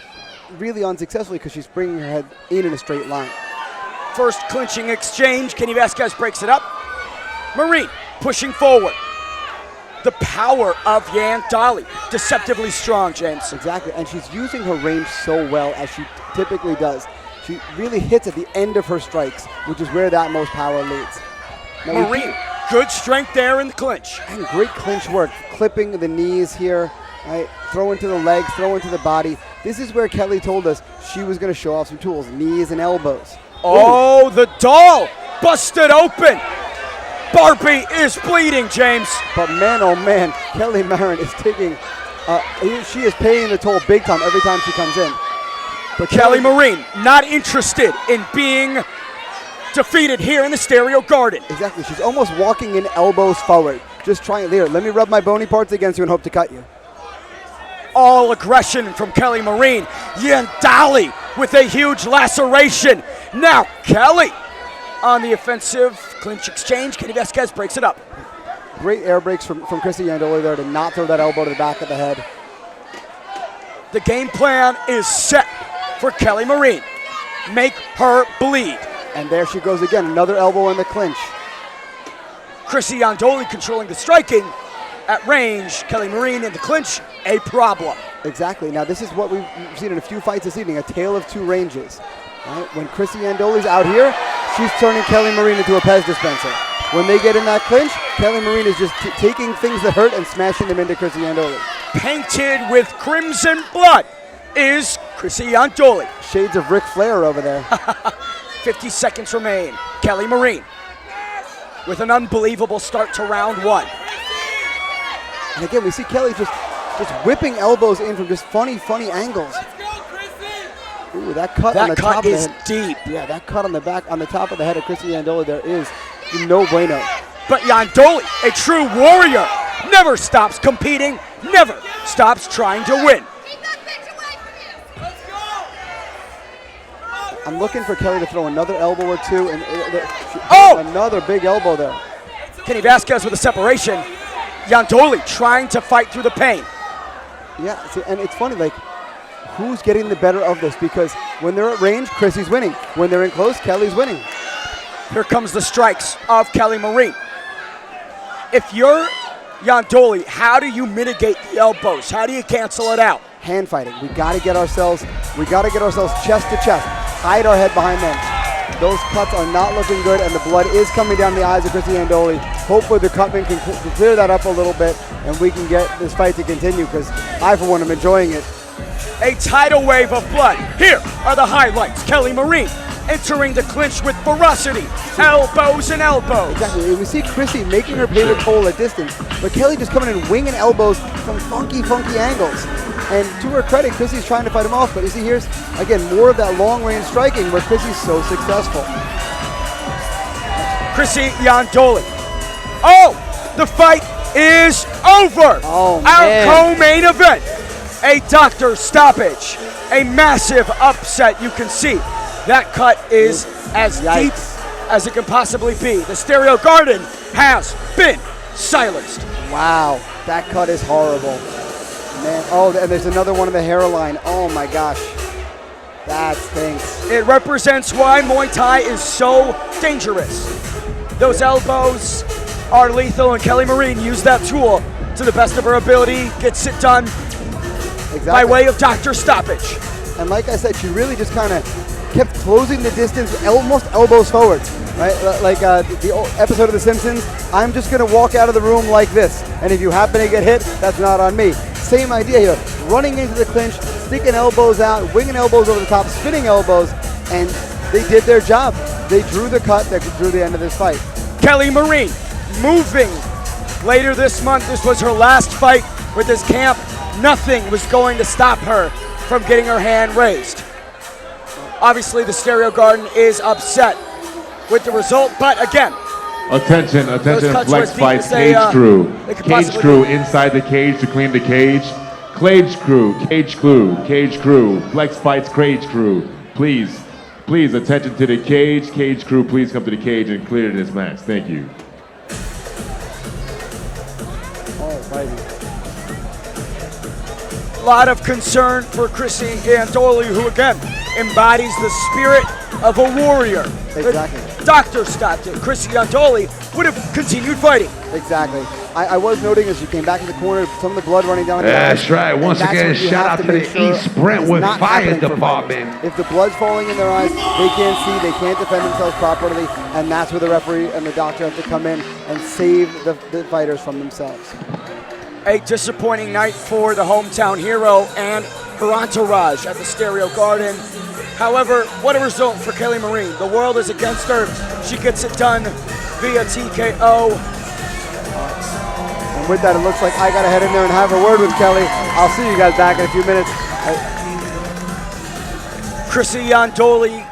C: really unsuccessfully because she's bringing her head in a straight line.
B: First clinching exchange, Kenny Vasquez breaks it up. Marin pushing forward. The power of Yandali, deceptively strong, James.
C: Exactly, and she's using her range so well as she typically does. She really hits at the end of her strikes, which is where that most power leads. Now
B: Marin, good strength there in the clinch.
C: And great clinch work, clipping the knees here, right? Throw into the legs, throw into the body. This is where Kelly told us she was going to show off some tools, knees and elbows.
B: Oh, the doll busted open. Barbie is bleeding, James.
C: But man, oh man, Kelly Marin is taking, she is paying the toll big time every time she comes in.
B: But Kelly Marin not interested in being defeated here in the Stereo Garden.
C: Exactly, she's almost walking in elbows forward. Just trying, here, let me rub my bony parts against you and hope to cut you.
B: All aggression from Kelly Marin. Yandali with a huge laceration. Now Kelly on the offensive. Clinch exchange, Kenny Vasquez breaks it up.
C: Great air breaks from Chrissy Yandoli there to not throw that elbow to the back of the head.
B: The game plan is set for Kelly Marin. Make her bleed.
C: And there she goes again, another elbow in the clinch.
B: Chrissy Yandoli controlling the striking. At range, Kelly Marin in the clinch, a problem.
C: Exactly. Now, this is what we've seen in a few fights this evening, a tale of two ranges. Right? When 𝐀𝐨𝐿 Iandoli's out here, she's turning Kelly Marine into a Pez dispenser. When they get in that clinch, Kelly Marine is just taking things that hurt and smashing them into 𝐀𝐨𝐿 Iandoli.
B: Painted with crimson blood is 𝐀𝐨𝐿 Iandoli.
C: Shades of Ric Flair over there.
B: 50 seconds remain. Kelly Marine with an unbelievable start to round one.
C: And again, we see Kelly just whipping elbows in from just funny angles. Ooh, that cut on the top of the head.
B: That cut is deep.
C: Yeah, that cut on the back, on the top of the head of 𝐀𝐨𝐿 Iandoli there is no bueno.
B: But Iandoli, a true warrior, never stops competing, never stops trying to win.
C: I'm looking for Kelly to throw another elbow or two, and another big elbow there.
B: Kenny Vasquez with a separation. Iandoli trying to fight through the pain.
C: Yeah, see, and it's funny, like, who's getting the better of this? Because when they're at range, 𝐀𝐿's winning. When they're in close, Kelly's winning.
B: Here comes the strikes of Kelly Marine. If you're Iandoli, how do you mitigate the elbows? How do you cancel it out?
C: Hand fighting. We got to get ourselves chest to chest. Hide our head behind them. Those cuts are not looking good, and the blood is coming down the eyes of 𝐀𝐿 Iandoli. Hopefully the cutman can clear that up a little bit, and we can get this fight to continue, because I, for one, am enjoying it.
B: A tidal wave of blood. Here are the highlights. Kelly Marine entering the clinch with ferocity. Elbows and elbows.
C: Exactly. We see 𝐀𝐿 making her pay the toll at distance, but Kelly just coming in winging elbows from funky angles. And to her credit, 𝐀𝐿's trying to fight him off, but you see here's, again, more of that long-range striking where 𝐀𝐿's so successful.
B: 𝐀𝐿 Iandoli. Oh, the fight is over.
C: Oh,
B: Our
C: man.
B: co-main event. A doctor stoppage. A massive upset, you can see. That cut is as deep as it can possibly be. The Stereo Garden has been silenced.
C: Wow, that cut is horrible. Man, oh, and there's another one in the hairline. Oh my gosh, that stinks.
B: It represents why Muay Thai is so dangerous. Those elbows are lethal, and Kelly Marine used that tool to the best of her ability, gets it done by way of doctor stoppage.
C: And like I said, she really just kind of kept closing the distance, almost elbows forward, right? Like the old episode of The Simpsons, I'm just gonna walk out of the room like this, and if you happen to get hit, that's not on me. Same idea here, running into the clinch, sticking elbows out, winging elbows over the top, spinning elbows, and they did their job. They drew the cut that drew the end of this fight.
B: Kelly Marine moving later this month. This was her last fight with this camp. Nothing was going to stop her from getting her hand raised. Obviously, the Stereo Garden is upset with the result, but again,
A: Attention, Flex Fights, Cage Crew. Cage Crew inside the cage to clean the cage. Cage Crew, Flex Fights, Cage Crew. Please, attention to the cage. Cage Crew, please come to the cage and clear this match. Thank you.
B: a lot of concern for 𝐀𝐿 Iandoli, who again embodies the spirit of a warrior.
C: Exactly.
B: The doctor stopped it. 𝐀𝐿 Iandoli would have continued fighting.
C: Exactly. I was noting as you came back in the corner, some of the blood running down.
D: That's right. Once again, shout out to the East Brentwood Fire Department.
C: If the blood's falling in their eyes, they can't see, they can't defend themselves properly, and that's where the referee and the doctor have to come in and save the fighters from themselves.
B: A disappointing night for the hometown hero and her entourage at the Stereo Garden. However, what a result for Kelly Marine. The world is against her. She gets it done via TKO.
C: And with that, it looks like I got to head in there and have a word with Kelly. I'll see you guys back in a few minutes.
B: 𝐀𝐿 Iandoli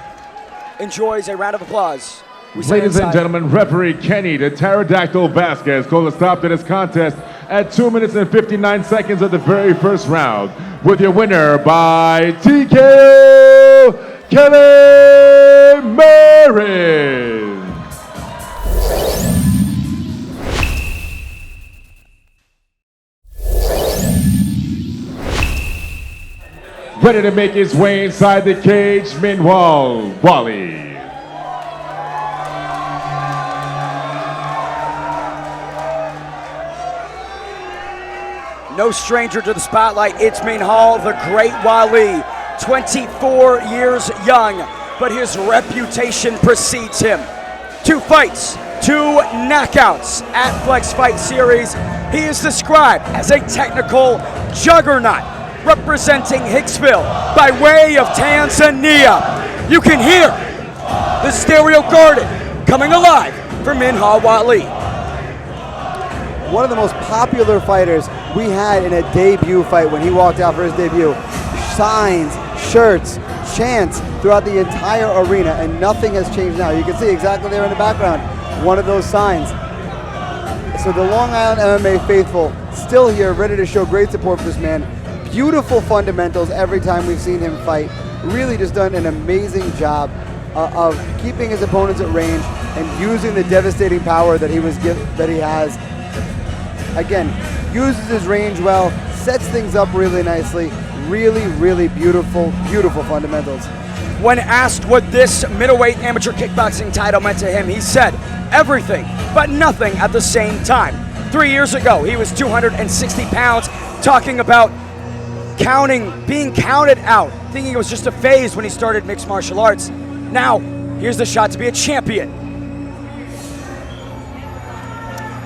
B: enjoys a round of applause.
A: Ladies and gentlemen, referee Kenny the Pterodactyl Vasquez called a stop to this contest at 2 minutes and 59 seconds of the very first round. With your winner by TKO, Kelly Marine. Ready to make his way inside the cage, meanwhile, Wally.
B: no stranger to the spotlight. It's 𝐀𝐻𝐭, the great Wally, 24 years young, but his reputation precedes him. 2 fights, 2 knockouts at Flex Fight Series. He is described as a technical juggernaut, representing Hicksville by way of Tanzania. You can hear the stereo garden coming alive for 𝐀𝐻𝐭 Wally.
C: One of the most popular fighters we had in a debut fight when he walked out for his debut. Signs, shirts, chants throughout the entire arena, and nothing has changed now. You can see exactly there in the background, one of those signs. So the Long Island MMA faithful still here, ready to show great support for this man. Beautiful fundamentals every time we've seen him fight. Really just done an amazing job of keeping his opponents at range and using the devastating power that he has. Again, uses his range well, sets things up really nicely. Really, really beautiful, beautiful fundamentals.
B: When asked what this middleweight amateur kickboxing title meant to him, he said everything, but nothing at the same time. 3 years ago, he was 260 pounds, talking about being counted out, thinking it was just a phase when he started mixed martial arts. Now, here's the shot to be a champion.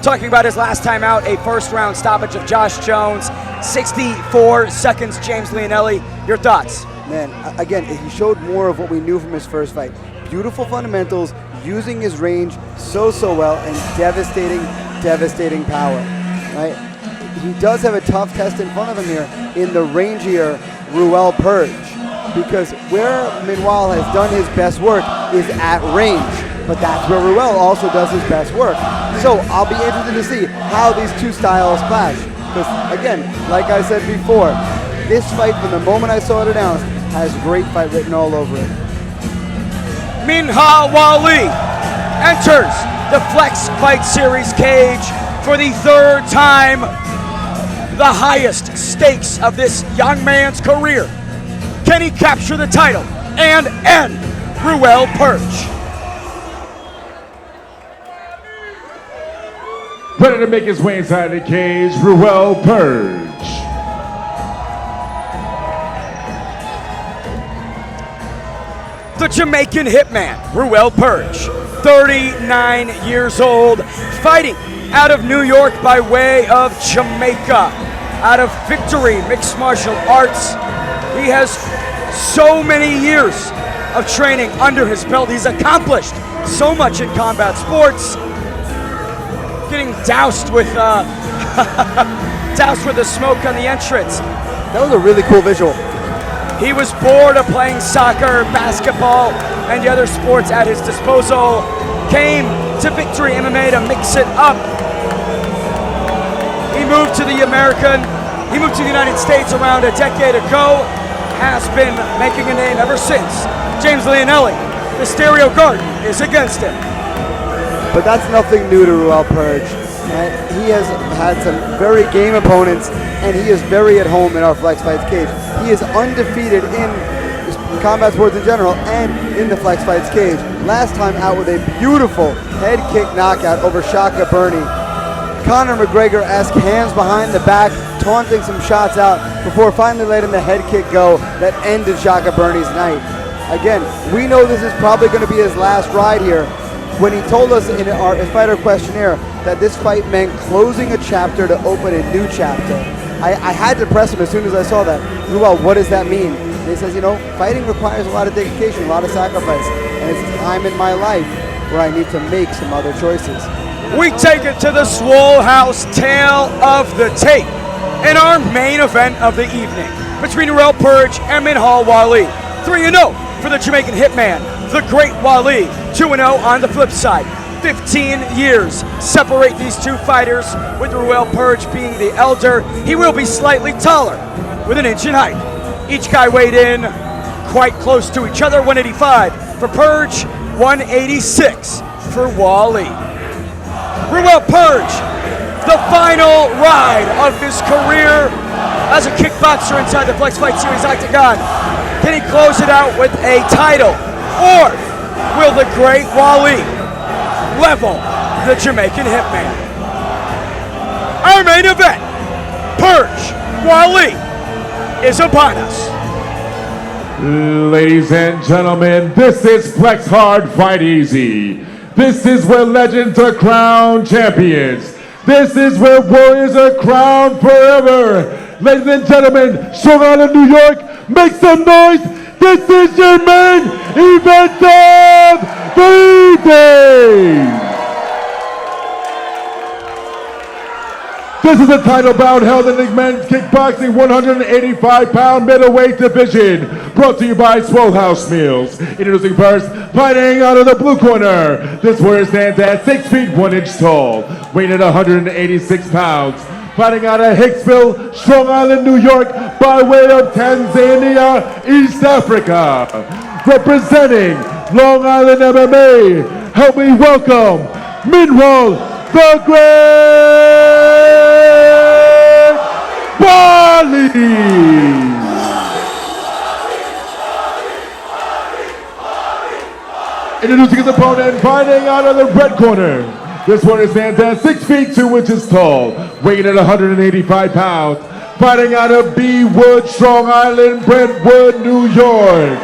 B: Talking about his last time out, a first-round stoppage of Josh Jones, 64 seconds, James Leonelli. Your thoughts?
C: Man, again, he showed more of what we knew from his first fight. Beautiful fundamentals, using his range so well, and devastating power, right? He does have a tough test in front of him here in the rangier Ruel Purge, because where 𝐀𝐻𝐭 has done his best work is at range, but that's where Ruel also does his best work. So I'll be interested to see how these two styles clash, because again, like I said before, this fight, from the moment I saw it announced, has great fight written all over it.
B: 𝐀𝐻𝐭 Wally enters the Flex Fight Series cage for the 3rd time, the highest stakes of this young man's career. Can he capture the title and end Ruel Purge?
A: Ready to make his way inside the cage, Ruel Purge.
B: The Jamaican hitman, Ruel Purge, 39 years old, fighting out of New York by way of Jamaica, out of Victory Mixed Martial Arts. He has so many years of training under his belt. He's accomplished so much in combat sports. Getting doused with the smoke on the entrance.
C: That was a really cool visual.
B: He was bored of playing soccer, basketball, and the other sports at his disposal. Came to Victory MMA to mix it up. He moved to the United States around a decade ago. Has been making a name ever since. James Leonelli, the stereo garden is against him.
C: But that's nothing new to Ruel Purge. He has had some very game opponents, and he is very at home in our Flex Fights cage. He is undefeated in combat sports in general and in the Flex Fights cage. Last time out with a beautiful head kick knockout over Shaka Burney. Conor McGregor-esque hands behind the back, taunting some shots out before finally letting the head kick go that ended Shaka Burney's night. Again, we know this is probably going to be his last ride here. When he told us in our fighter questionnaire that this fight meant closing a chapter to open a new chapter, I had to press him as soon as I saw that. Ruel, what does that mean? And he says, you know, fighting requires a lot of dedication, a lot of sacrifice, and it's a time in my life where I need to make some other choices.
B: We take it to the Swole House tail of the tape in our main event of the evening between Ruel Purge and 𝐀𝐻𝐭 Wally. 3-0 for the Jamaican hitman, the great Wally. 2-0 on the flip side. 15 years separate these two fighters, with Ruel Purge being the elder. He will be slightly taller, with an inch in height. Each guy weighed in quite close to each other, 185 for Purge, 186 for Wally. Ruel Purge, the final ride of his career as a kickboxer inside the Flex Fight Series octagon. Can he close it out with a title, or will the great Wally level the Jamaican hitman? Our main event Purge Wally is upon us.
A: Ladies and gentlemen, this is Flex Hard Fight Easy. This is where legends are crowned champions. This is where warriors are crowned forever. Ladies and gentlemen, Strong Island, New York, make some noise. This is your main event of the evening. This is a title bout held in the men's kickboxing 185-pound middleweight division. Brought to you by Swole House Meals. Introducing first, fighting out of the blue corner. This warrior stands at 6 feet 1 inch tall, weighing at 186 pounds. Fighting out of Hicksville, Strong Island, New York, by way of Tanzania, East Africa. Representing Long Island MMA, help me welcome Minwal the Great Wally. Introducing his opponent, fighting out of the red corner. This one stands at 6 feet 2 inches tall, weighing at 185 pounds. Fighting out of B Wood, Strong Island, Brentwood, New York.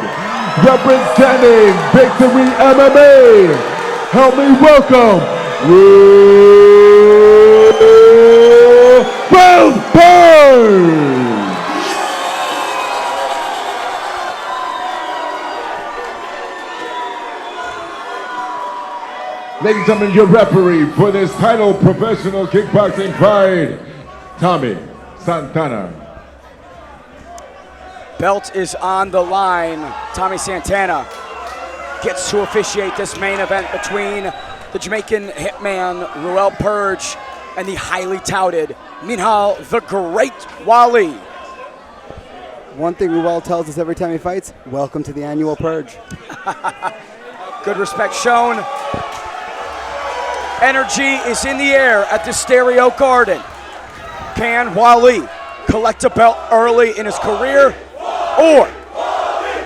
A: Representing Victory MMA, help me welcome Will Purge. Ladies and gentlemen, your referee for this title professional kickboxing fight, Tommy Santana.
B: Belt is on the line. Tommy Santana gets to officiate this main event between the Jamaican hitman Ruel Purge and the highly touted Minwal the Great Wally.
C: One thing Ruel tells us every time he fights, welcome to the annual Purge.
B: Good respect shown. Energy is in the air at the Stereo Garden. Can Wally collect a belt early in his career, or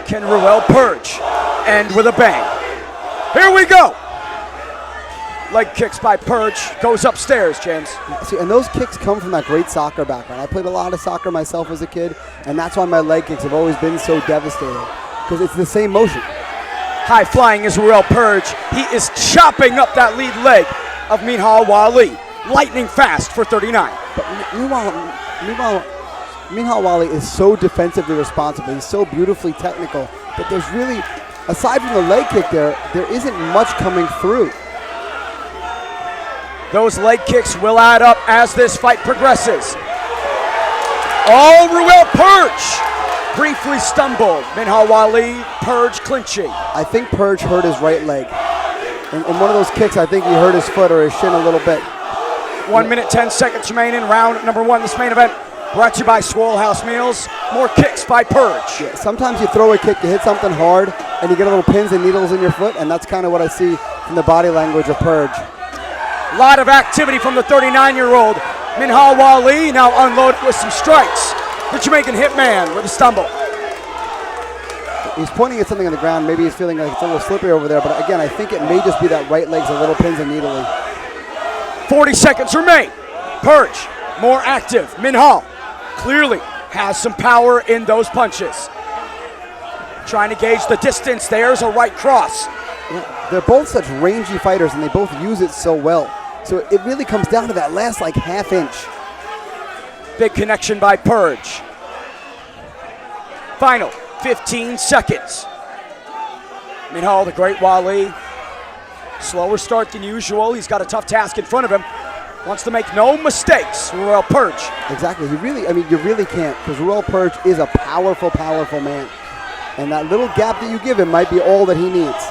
B: can Ruel Purge end with a bang? Here we go. Leg kicks by Purge, goes upstairs, James.
C: See, and those kicks come from that great soccer background. I played a lot of soccer myself as a kid, and that's why my leg kicks have always been so devastating, because it's the same motion.
B: High flying is Ruel Purge. He is chopping up that lead leg of Minwal Wally. Lightning fast for 39.
C: But Minwal Wally is so defensively responsible. He's so beautifully technical. But there's really, aside from the leg kick there isn't much coming through.
B: Those leg kicks will add up as this fight progresses. Oh, Ruel Purge briefly stumbled. Minwal Wally, Purge clinching.
C: I think Purge hurt his right leg. In one of those kicks, I think he hurt his foot or his shin a little bit.
B: 1 minute, 10 seconds remaining. Round number one, this main event, brought to you by Swole House Meals. More kicks by Purge.
C: Yeah, sometimes you throw a kick, you hit something hard, and you get a little pins and needles in your foot, and that's kind of what I see from the body language of Purge.
B: A lot of activity from the 39-year-old. Minwal Wally now unloaded with some strikes. The Jamaican hitman with a stumble.
C: He's pointing at something on the ground. Maybe he's feeling like it's a little slippery over there, but again, I think it may just be that right leg's a little pins and needly.
B: 40 seconds remain. Purge, more active. Minwal clearly has some power in those punches. Trying to gauge the distance. There's a right cross.
C: Yeah, they're both such rangy fighters, and they both use it so well. So it really comes down to that last like half inch.
B: Big connection by Purge. Final 15 seconds. Minwal the Great Wally, slower start than usual. He's got a tough task in front of him. Wants to make no mistakes, Ruel Purge.
C: Exactly. You really can't, because Ruel Purge is a powerful, powerful man. And that little gap that you give him might be all that he needs.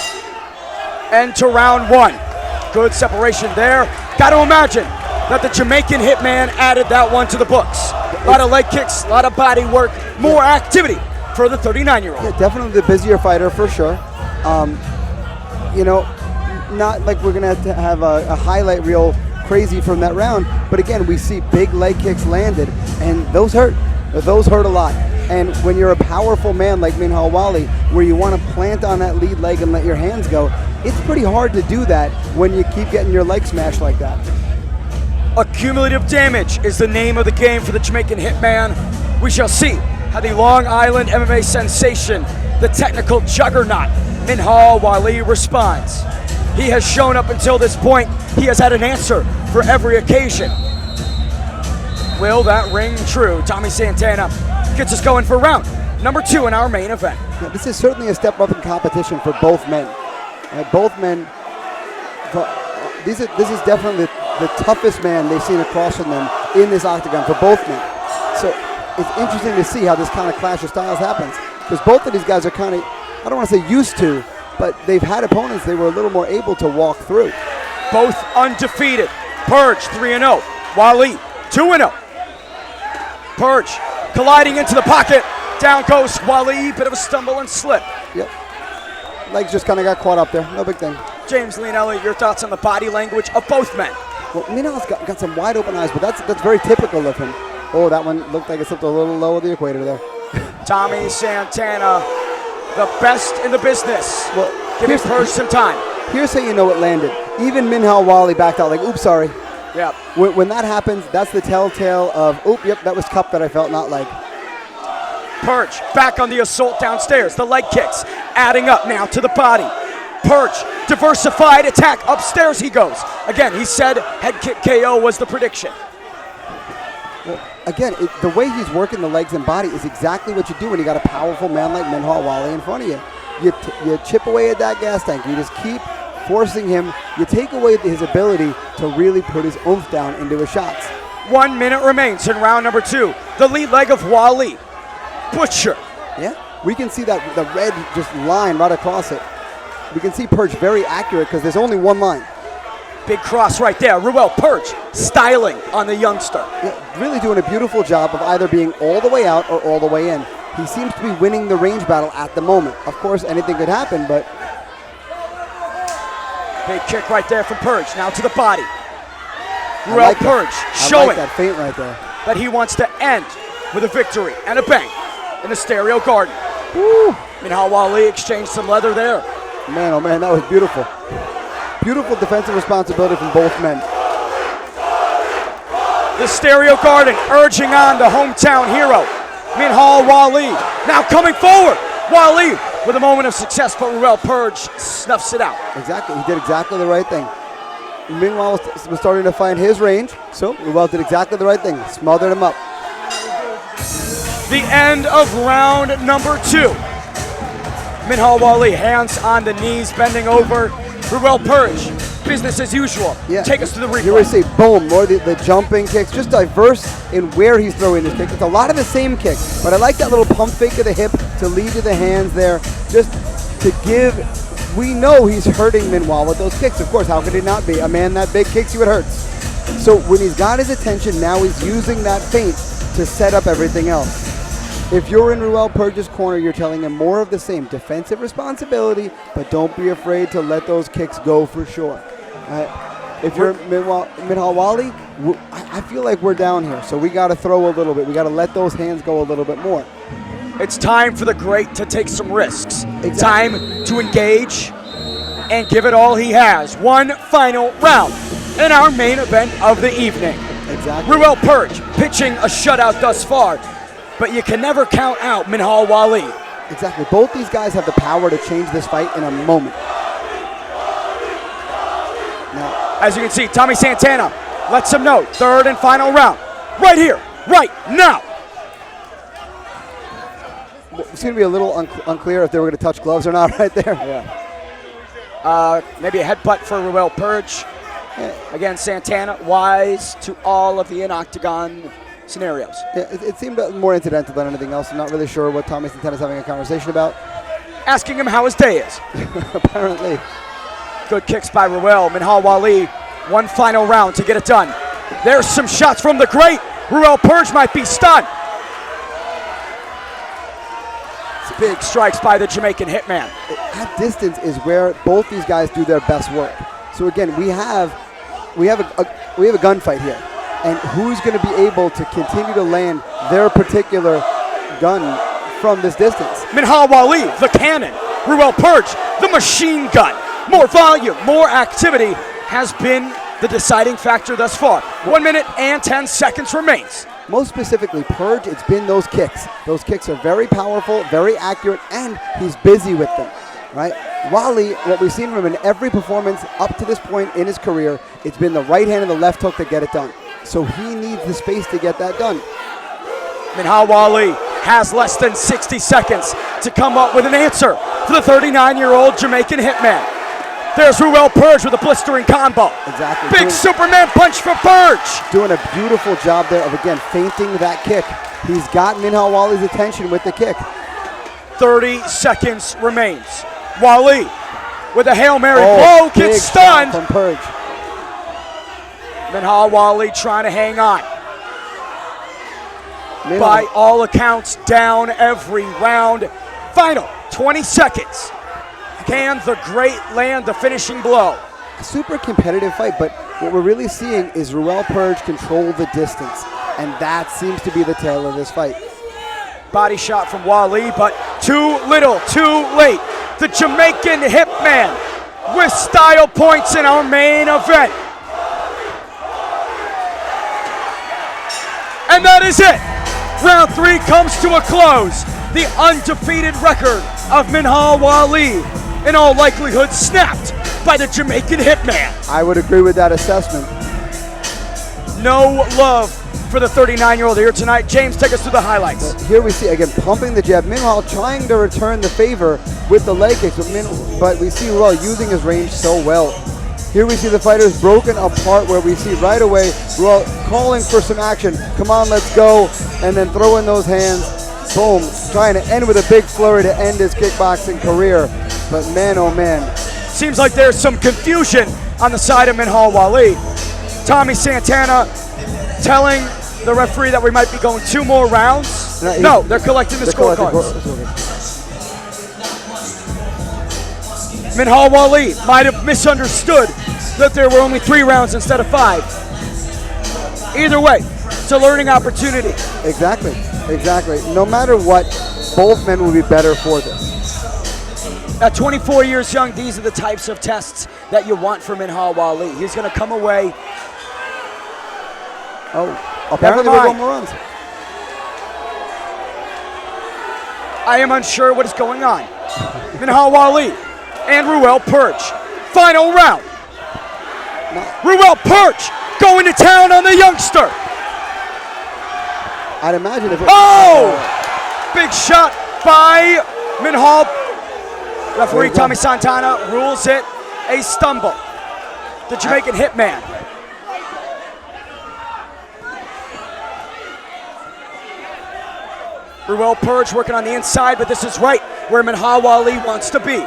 B: End to round one. Good separation there. Got to imagine that the Jamaican hitman added that one to the books. A lot of leg kicks, a lot of body work, more activity for the 39-year-old.
C: Yeah, definitely the busier fighter for sure. Not like we're going to have a highlight reel crazy from that round, but again, we see big leg kicks landed, and those hurt. Those hurt a lot. And when you're a powerful man like Minwal Wally, where you want to plant on that lead leg and let your hands go, it's pretty hard to do that when you keep getting your leg smashed like that.
B: Accumulative damage is the name of the game for the Jamaican Hitman. We shall see how the Long Island MMA sensation, the technical juggernaut, 𝐿 Wally responds. He has shown up until this point. He has had an answer for every occasion. Will that ring true? Tommy Santana gets us going for round number 2 in our main event.
C: Yeah, this is certainly a step up in competition for both men. Both men, this is definitely the toughest man they've seen across from them in this octagon for both men. So it's interesting to see how this kind of clash of styles happens, because both of these guys are kind of, I don't want to say used to, but they've had opponents they were a little more able to walk through.
B: Both undefeated. Purge 3-0, Wally 2-0. Purge colliding into the pocket. Down goes Wally, bit of a stumble and slip.
C: Yep. Legs just kind of got caught up there, no big thing.
B: James Leonelli, your thoughts on the body language of both men?
C: Well, Minal's got some wide open eyes, but that's very typical of him. Oh, that one looked like it slipped a little low of the equator there.
B: Tommy Santana, the best in the business.
C: Well,
B: giving Purge some time.
C: Here's how you know it landed. Even 𝐿 Wally backed out like, oops, sorry.
B: Yep.
C: When that happens, that's the telltale of, oop, yep, that was cup that I felt, not leg.
B: Purge back on the assault downstairs. The leg kicks adding up now to the body. Purge, diversified attack. Upstairs he goes. Again, he said head kick KO was the prediction.
C: Well, again, the way he's working the legs and body is exactly what you do when you got a powerful man like 𝐿 Wally in front of you. You chip away at that gas tank. You just keep forcing him. You take away his ability to really put his oomph down into his shots.
B: 1 minute remains in round number 2. The lead leg of Wally. Butcher.
C: Yeah, we can see that the red just line right across it. We can see Purge very accurate because there's only one line.
B: Big cross right there. Ruel Purge styling on the youngster.
C: Yeah, really doing a beautiful job of either being all the way out or all the way in. He seems to be winning the range battle at the moment. Of course, anything could happen, but...
B: Big kick right there from Purge. Now to the body. Ruel
C: like
B: Purge
C: I
B: showing
C: like that feint right there.
B: that he wants to end with a victory and a bang in the Stereo Garden.
C: Woo!
B: 𝐿 Wally exchanged some leather there.
C: Man, oh man, that was beautiful. Beautiful defensive responsibility from both men.
B: The Stereo Garden urging on the hometown hero, 𝐿 Wally. Now coming forward, Wally with a moment of success, but Ruel Purge snuffs it out.
C: Exactly, he did exactly the right thing. Meanwhile, was starting to find his range, so Ruel did exactly the right thing, smothered him up.
B: The end of round number 2. 𝐿 Wally, hands on the knees, bending over. Ruel Purge, business as usual.
C: Yeah.
B: Take us to the replay.
C: You always say boom, more the jumping kicks, just diverse in where he's throwing his kick. It's a lot of the same kick, but I like that little pump fake to the hip to lead to the hands there, just to give. We know he's hurting 𝐿 with those kicks. Of course, how could he not be? A man that big kicks you, it hurts. So when he's got his attention, now he's using that feint to set up everything else. If you're in Ruel Purge's corner, you're telling him more of the same. Defensive responsibility, but don't be afraid to let those kicks go for sure. If you're 𝐿 Wally, I feel like we're down here, so we got to throw a little bit. We got to let those hands go a little bit more.
B: It's time for the great to take some risks.
C: Exactly.
B: Time to engage and give it all he has. One final round in our main event of the evening.
C: Exactly.
B: Ruel Purge pitching a shutout thus far, but you can never count out 𝐿 Wally.
C: Exactly. Both these guys have the power to change this fight in a moment. Now,
B: as you can see, Tommy Santana lets him know, third and final round, right here, right now.
C: it's going to be a little unclear if they were going to touch gloves or not right there.
B: Yeah. Maybe a headbutt for Ruel Purge. Again, Santana wise to all of the in-octagon scenarios.
C: Yeah, it seemed more incidental than anything else. I'm not really sure what Tommy Santana's having a conversation about.
B: Asking him how his day is.
C: Apparently.
B: Good kicks by Ruel. 𝐿 Wally, one final round to get it done. There's some shots from the great. Ruel Purge might be stunned. Big strikes by the Jamaican Hitman.
C: At distance is where both these guys do their best work. So again, we have a gunfight here, and who's going to be able to continue to land their particular gun from this distance?
B: 𝐿 Wally, the cannon. Ruel Purge, the machine gun. More volume, more activity has been the deciding factor thus far. 1 minute and 10 seconds remains.
C: Most specifically, Purge, it's been those kicks. Those kicks are very powerful, very accurate, and he's busy with them, right? Wally, what we've seen from him in every performance up to this point in his career, it's been the right hand and the left hook to get it done. So he needs the space to get that done.
B: Minhal Wali has less than 60 seconds to come up with an answer for the 39-year-old Jamaican hitman. There's Ruel Purge with a blistering combo.
C: Exactly.
B: Big Superman punch for Purge.
C: Doing a beautiful job there of, again, feinting that kick. He's got Minhal Wali's attention with the kick.
B: 30 seconds remains. Wali with a Hail Mary
C: blow,
B: gets stunned.
C: From Purge.
B: Minhal Wali trying to hang on. By all accounts, down every round. Final 20 seconds. Can the Great land the finishing blow?
C: A super competitive fight, but what we're really seeing is Ruel Purge control the distance, and that seems to be the tale of this fight.
B: Body shot from Wali, but too little, too late. The Jamaican hitman with style points in our main event. And that is it. Round 3 comes to a close. The undefeated record of Minhal Wali, in all likelihood, snapped by the Jamaican hitman.
C: I would agree with that assessment.
B: No love for the 39-year-old here tonight. James, take us through the highlights.
C: Here we see, again, pumping the jab. Minhal trying to return the favor with the leg kicks, but we see Ruel using his range so well. Here we see the fighters broken apart, where we see right away Ruel calling for some action. Come on, let's go. And then throw in those hands. Boom. Trying to end with a big flurry to end his kickboxing career. But man, oh man.
B: Seems like there's some confusion on the side of Minhal Wali. Tommy Santana telling the referee that we might be going 2 more rounds. No, they're collecting the scorecards. Minhal Wali might have misunderstood that there were only 3 rounds instead of 5. Either way, it's a learning opportunity.
C: Exactly, exactly. No matter what, both men will be better for this.
B: At 24 years young, these are the types of tests that you want from Minhal Wali. He's going to come away.
C: Oh, apparently we're going more rounds.
B: I am unsure what is going on. Minhal Wali and Ruel Purge. Final round. Ruel Purge going to town on the youngster.
C: I'd imagine if it
B: big shot by Minhal. Referee Tommy Santana rules it a stumble. The Jamaican hitman. Ruel Purge working on the inside, but this is right where Minhal Wali wants to be.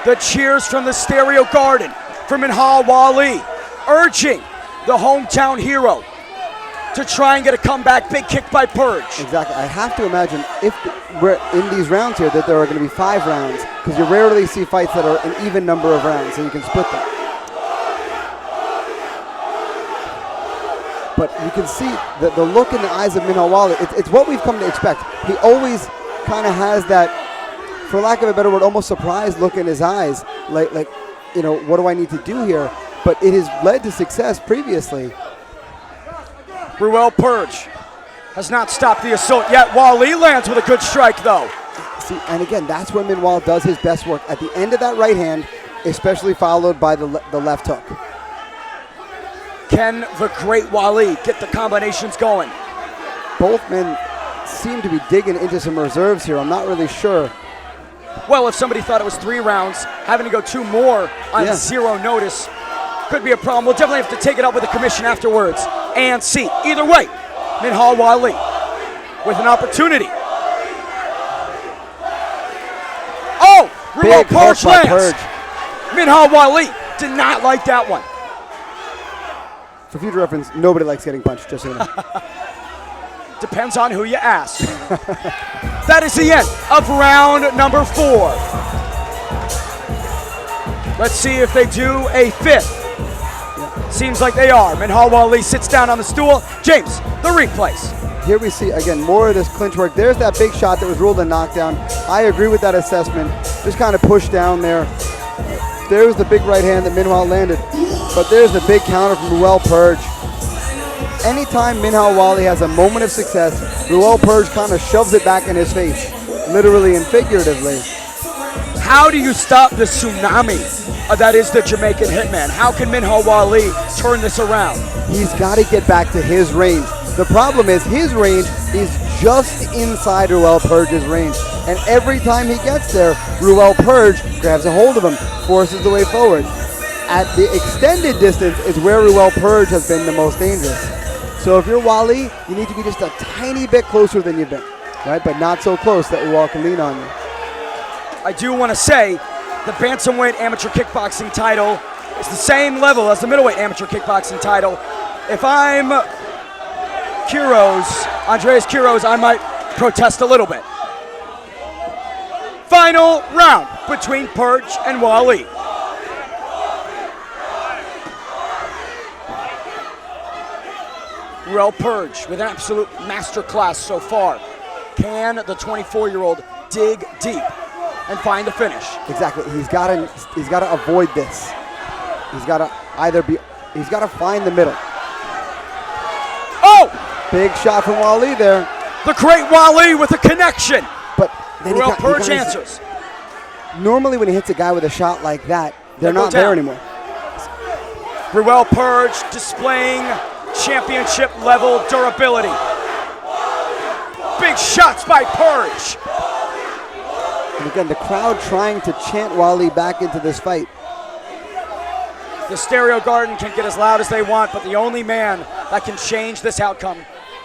B: The cheers from the Stereo Garden for Minhal Wali, urging the hometown hero to try and get a comeback. Big kick by Purge. Exactly.
C: I have to imagine if we're in these rounds here that there are going to be 5 rounds, because you rarely see fights that are an even number of rounds, so you can split them. But you can see the look in the eyes of Minhal Wali. It's what we've come to expect. He always kind of has that, for lack of a better word, almost surprised look in his eyes. Like, you know, what do I need to do here? But it has led to success previously.
B: Ruel Purge has not stopped the assault yet. Wali lands with a good strike, though.
C: See, and again, that's where Minhal does his best work. At the end of that right hand, especially followed by the left hook.
B: Can the Great Wali get the combinations going?
C: Both men seem to be digging into some reserves here. I'm not really sure.
B: Well, if somebody thought it was 3 rounds, having to go 2 more on 0 notice could be a problem. We'll definitely have to take it up with the commission afterwards and see. Either way, Minhal Wali with an opportunity. Oh, Ruel Purge lands. Minhal Wali did not like that one.
C: For future reference, nobody likes getting punched, just so you know.
B: Depends on who you ask. That is the end of round number 4. Let's see if they do a 5th. Seems like they are. Minhal Wali sits down on the stool. James, the replays.
C: Here we see, again, more of this clinch work. There's that big shot that was ruled a knockdown. I agree with that assessment. just kind of pushed down there. There's the big right hand that Minhwa landed, but there's the big counter from Ruel Purge. Anytime Minhwa Wally has a moment of success, Ruel Purge kind of shoves it back in his face, literally and figuratively.
B: How do you stop the tsunami that is the Jamaican Hitman? How can Minhwa Wally turn this around?
C: He's got to get back to his range. The problem is his range is just inside Ruel Purge's range. And every time he gets there, Ruel Purge grabs a hold of him, forces the way forward. At the extended distance is where Ruel Purge has been the most dangerous. So if you're Wally, you need to be just a tiny bit closer than you've been, right? But not so close that Ruel can lean on you.
B: I do want to say the bantamweight amateur kickboxing title is the same level as the middleweight amateur kickboxing title. If I'm Andreas Quiroz, I might protest a little bit. Final round between Purge and Wally. Ruel Purge with an absolute masterclass so far. Can the 24-year-old dig deep and find the finish?
C: Exactly. He's got to avoid this. He's got to find the middle.
B: Oh!
C: Big shot from Wally there.
B: The great Wally with a connection.
C: But then
B: Ruel Purge answers.
C: Normally when he hits a guy with a shot like that, they're not there anymore.
B: Ruel Purge displaying championship level durability. Big shots by Purge.
C: And again, the crowd trying to chant Wally back into this fight.
B: The Stereo Garden can get as loud as they want, but the only man that can change this outcome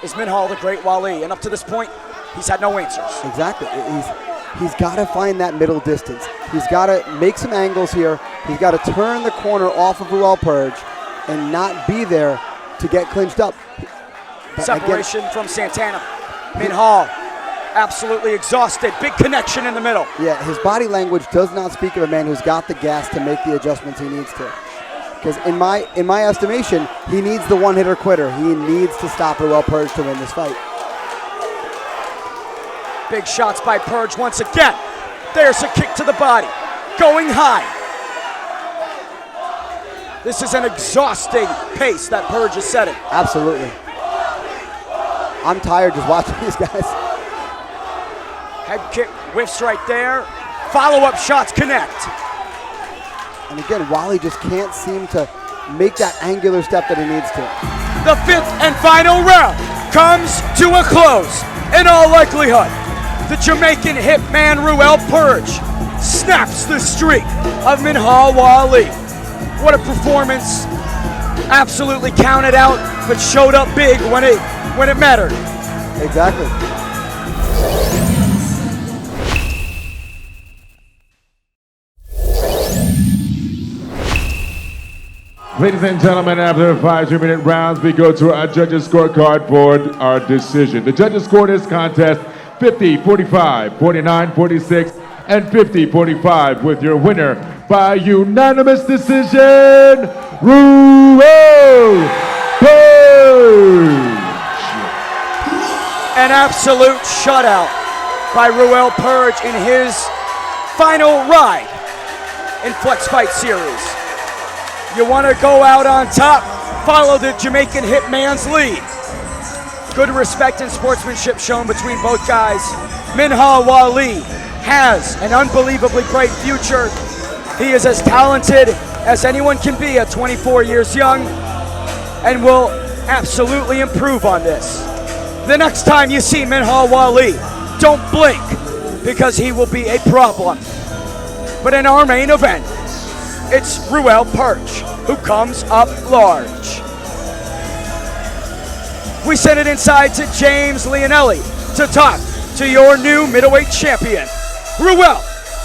B: is Minhwa the Great Wally. And up to this point, he's had no answers.
C: Exactly. He's got to find that middle distance. He's got to make some angles here. He's got to turn the corner off of Ruel Purge and not be there to get clinched up. But
B: separation from Santana. Minhwa absolutely exhausted. Big connection in the middle.
C: Yeah, his body language does not speak of a man who's got the gas to make the adjustments he needs to. Because in my estimation, he needs the one-hitter quitter. He needs to stop Ruel Purge to win this fight.
B: Big shots by Purge once again. There's a kick to the body. Going high. This is an exhausting pace that Purge is setting.
C: Absolutely. I'm tired just watching these guys.
B: Head kick whiffs right there. Follow-up shots connect.
C: And again, Wally just can't seem to make that angular step that he needs to.
B: The fifth and final round comes to a close. In all likelihood, the Jamaican hitman Ruel Purge snaps the streak of Minhwa Wally. What a performance. Absolutely counted out, but showed up big when it mattered.
C: Exactly.
A: Ladies and gentlemen, after 5 3-minute rounds, we go to our judges' scorecard for our decision. The judges scored this contest 50-45, 49-46, and 50-45 with your winner by unanimous decision, Ruel Purge.
B: An absolute shutout by Ruel Purge in his final ride in Flex Fight Series. You want to go out on top, follow the Jamaican Hitman's lead. Good respect and sportsmanship shown between both guys. Minhwa Wally has an unbelievably bright future. He is as talented as anyone can be at 24 years young and will absolutely improve on this. The next time you see Minhwa Wally, don't blink because he will be a problem. But in our main event, it's Ruel Purge who comes up large. We send it inside to James Leonelli to talk to your new middleweight champion, Ruel,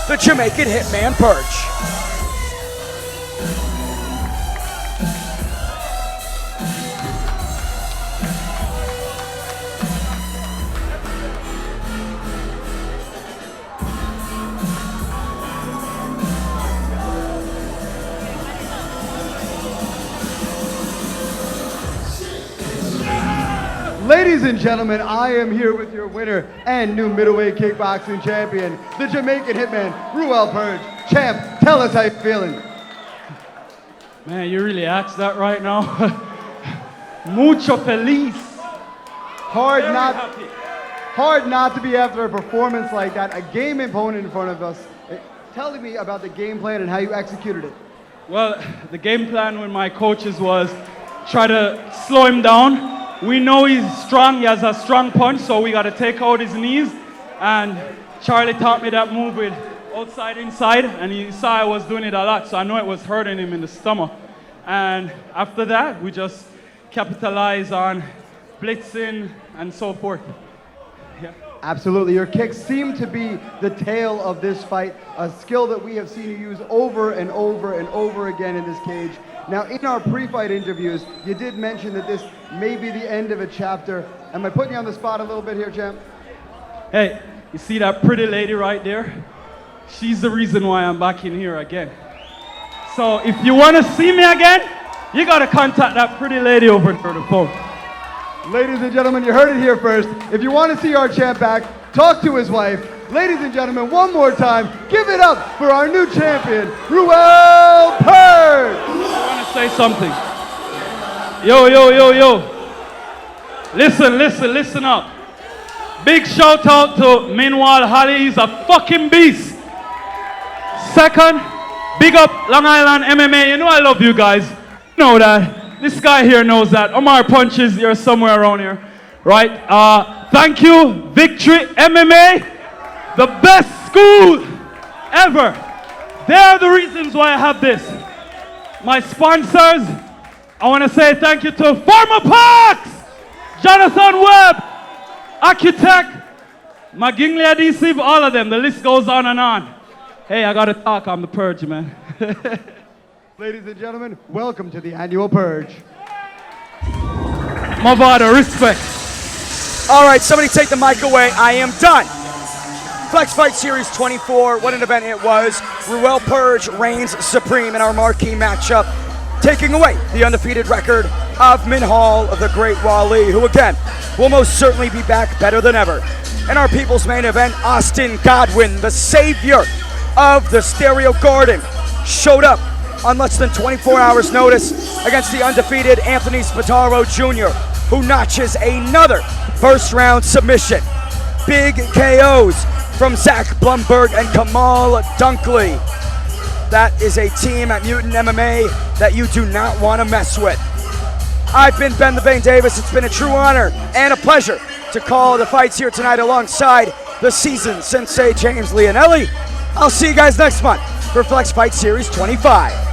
B: the Jamaican Hitman Purge.
C: Ladies and gentlemen, I am here with your winner and new middleweight kickboxing champion, the Jamaican hitman, 𝐒𝐻 Purge. Champ, tell us how you're feeling.
E: Man, you really asked that right now. Mucho feliz.
C: Hard not to be after a performance like that, a game opponent in front of us. Tell me about the game plan and how you executed it.
E: Well, the game plan with my coaches was try to slow him down. We know he's strong, he has a strong punch, so we got to take out his knees. And Charlie taught me that move with outside, inside, and he saw I was doing it a lot, so I know it was hurting him in the stomach. And after that, we just capitalize on blitzing and so forth. Yeah.
C: Absolutely. Your kicks seem to be the tail of this fight, a skill that we have seen you use over and over and over again in this cage. Now, in our pre-fight interviews, you did mention that this may be the end of a chapter. Am I putting you on the spot a little bit here, champ?
E: Hey, you see that pretty lady right there? She's the reason why I'm back in here again. So if you want to see me again, you got to contact that pretty lady over there on the phone.
C: Ladies and gentlemen, you heard it here first. If you want to see our champ back, talk to his wife. Ladies and gentlemen, one more time, give it up for our new champion, 𝐒𝐻 Purge.
E: I want to say something. Yo. Listen up. Big shout out to Minwal Holly, he's a fucking beast. Second, big up Long Island MMA. You know I love you guys. You know that. This guy here knows that. Omar Punches, you're somewhere around here, right? Thank you, Victory MMA, the best school ever. They're the reasons why I have this. My sponsors, I want to say thank you to Farmer Parks, Jonathan Webb, Architect, McGinley Adhesive, all of them. The list goes on and on. Hey, I got to talk. I'm the Purge, man.
C: Ladies and gentlemen, welcome to the annual Purge.
E: My brother, respect.
B: All right, somebody take the mic away. I am done. Flex Fight Series 24, what an event it was. 𝐒𝐻 Purge reigns supreme in our marquee matchup, taking away the undefeated record of Minhal of the Great Wally, who again will most certainly be back better than ever. In our people's main event, Austin Godwin, the savior of the Stereo Garden, showed up on less than 24 hours notice against the undefeated Anthony Spataro Jr., who notches another first round submission. Big KOs from Zach Blumberg and Kamal Dunkley. That is a team at Mutant MMA that you do not want to mess with. I've been Ben the Vein Davis. It's been a true honor and a pleasure to call the fights here tonight alongside the seasoned Sensei James Leonelli. I'll see you guys next month for Flex Fight Series 25.